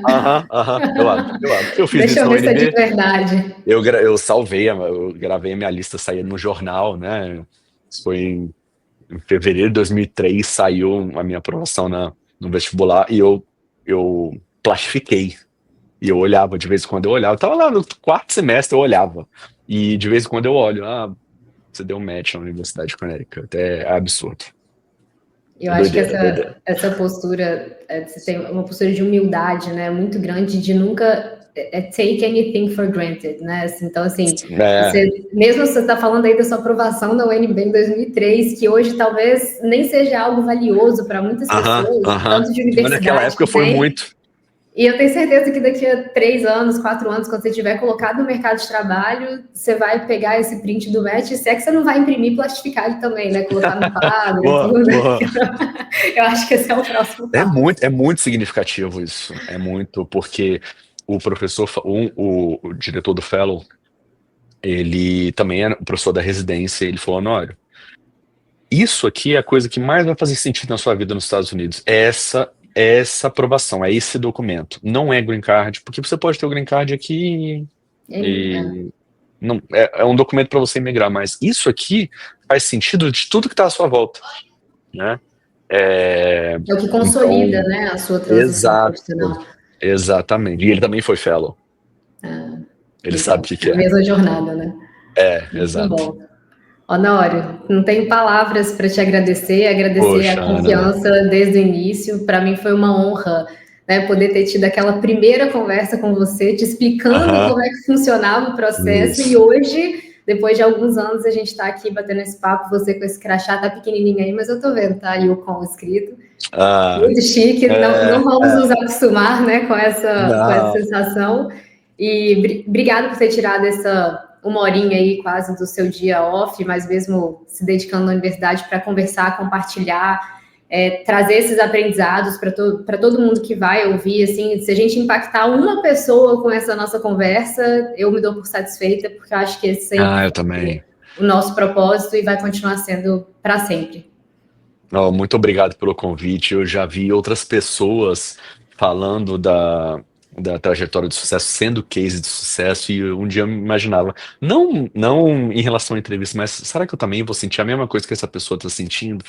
Eu abro. Eu fiz Deixa isso eu no ver se é UNB. de verdade. Eu salvei, eu gravei a minha lista, saía no jornal, né? Isso foi em fevereiro de 2003, saiu a minha aprovação no vestibular, e eu plastifiquei. E eu olhava, de vez em quando eu olhava. Eu tava lá no 4º semestre, eu olhava. E de vez em quando eu olho, você deu um match na Universidade de Connecticut. É absurdo. Eu acho que essa postura, você tem uma postura de humildade, né, muito grande, de nunca take anything for granted, né? Então, assim, mesmo você está falando aí da sua aprovação na UNB em 2003, que hoje talvez nem seja algo valioso para muitas pessoas, tanto de universidade. Mas naquela época foi muito. E eu tenho certeza que daqui a 3 anos, 4 anos, quando você estiver colocado no mercado de trabalho, você vai pegar esse print do match, se é que você não vai imprimir e plastificar ele também, né? Colocar no quadro. Boa. Eu acho que esse é o próximo passo. É muito significativo isso. É muito, porque o professor, o diretor do Fellow, ele também é o professor da residência, ele falou, Honório, isso aqui é a coisa que mais vai fazer sentido na sua vida nos Estados Unidos. Essa aprovação, é esse documento. Não é green card, porque você pode ter o green card aqui não, é um documento para você imigrar, mas isso aqui faz sentido de tudo que está à sua volta, né? É o que consolida, então, né, a sua transição profissional. Exatamente. E ele também foi fellow. Ele sabe o que é. A mesma jornada, né? Exato. Bom. Honório, não tenho palavras para te agradecer a confiança desde o início. Para mim foi uma honra, né, poder ter tido aquela primeira conversa com você, te explicando como é que funcionava o processo. Isso. E hoje, depois de alguns anos, a gente está aqui batendo esse papo, você com esse crachá, tá pequenininho aí, mas eu tô vendo, tá? E o com escrito. Muito chique, não vamos nos acostumar, né, com essa sensação. E obrigado por ter tirado essa 1 horinha aí quase do seu dia off, mas mesmo se dedicando na universidade para conversar, compartilhar, trazer esses aprendizados para todo mundo que vai ouvir. Assim, se a gente impactar uma pessoa com essa nossa conversa, eu me dou por satisfeita, porque eu acho que esse eu também. O nosso propósito e vai continuar sendo para sempre. Muito obrigado pelo convite. Eu já vi outras pessoas falando da trajetória de sucesso, sendo case de sucesso, e um dia eu me imaginava, não em relação à entrevista, mas será que eu também vou sentir a mesma coisa que essa pessoa está sentindo?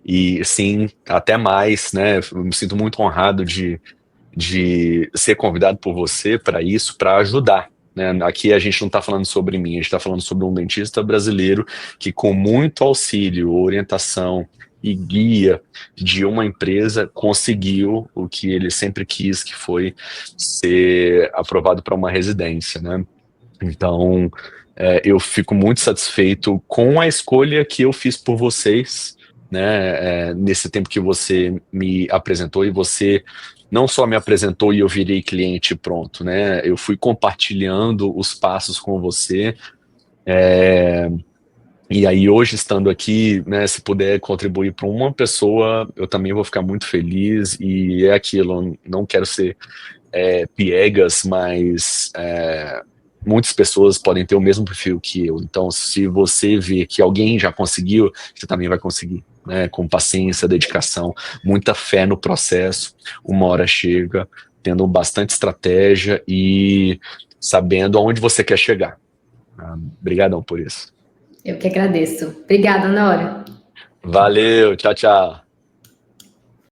E sim, até mais, né? Eu me sinto muito honrado de ser convidado por você para isso, para ajudar, né? Aqui a gente não está falando sobre mim, a gente está falando sobre um dentista brasileiro que, com muito auxílio, orientação e guia de uma empresa, conseguiu o que ele sempre quis, que foi ser aprovado para uma residência, né? Então, eu fico muito satisfeito com a escolha que eu fiz por vocês, né? Nesse tempo que você me apresentou, e você não só me apresentou e eu virei cliente pronto, né? Eu fui compartilhando os passos com você. E aí, hoje, estando aqui, né, se puder contribuir para uma pessoa, eu também vou ficar muito feliz. E é aquilo, eu não quero ser piegas, mas muitas pessoas podem ter o mesmo perfil que eu. Então, se você vê que alguém já conseguiu, você também vai conseguir, né? Com paciência, dedicação, muita fé no processo, uma hora chega, tendo bastante estratégia e sabendo aonde você quer chegar. Obrigadão por isso. Eu que agradeço. Obrigada, Nora. Valeu, tchau, tchau.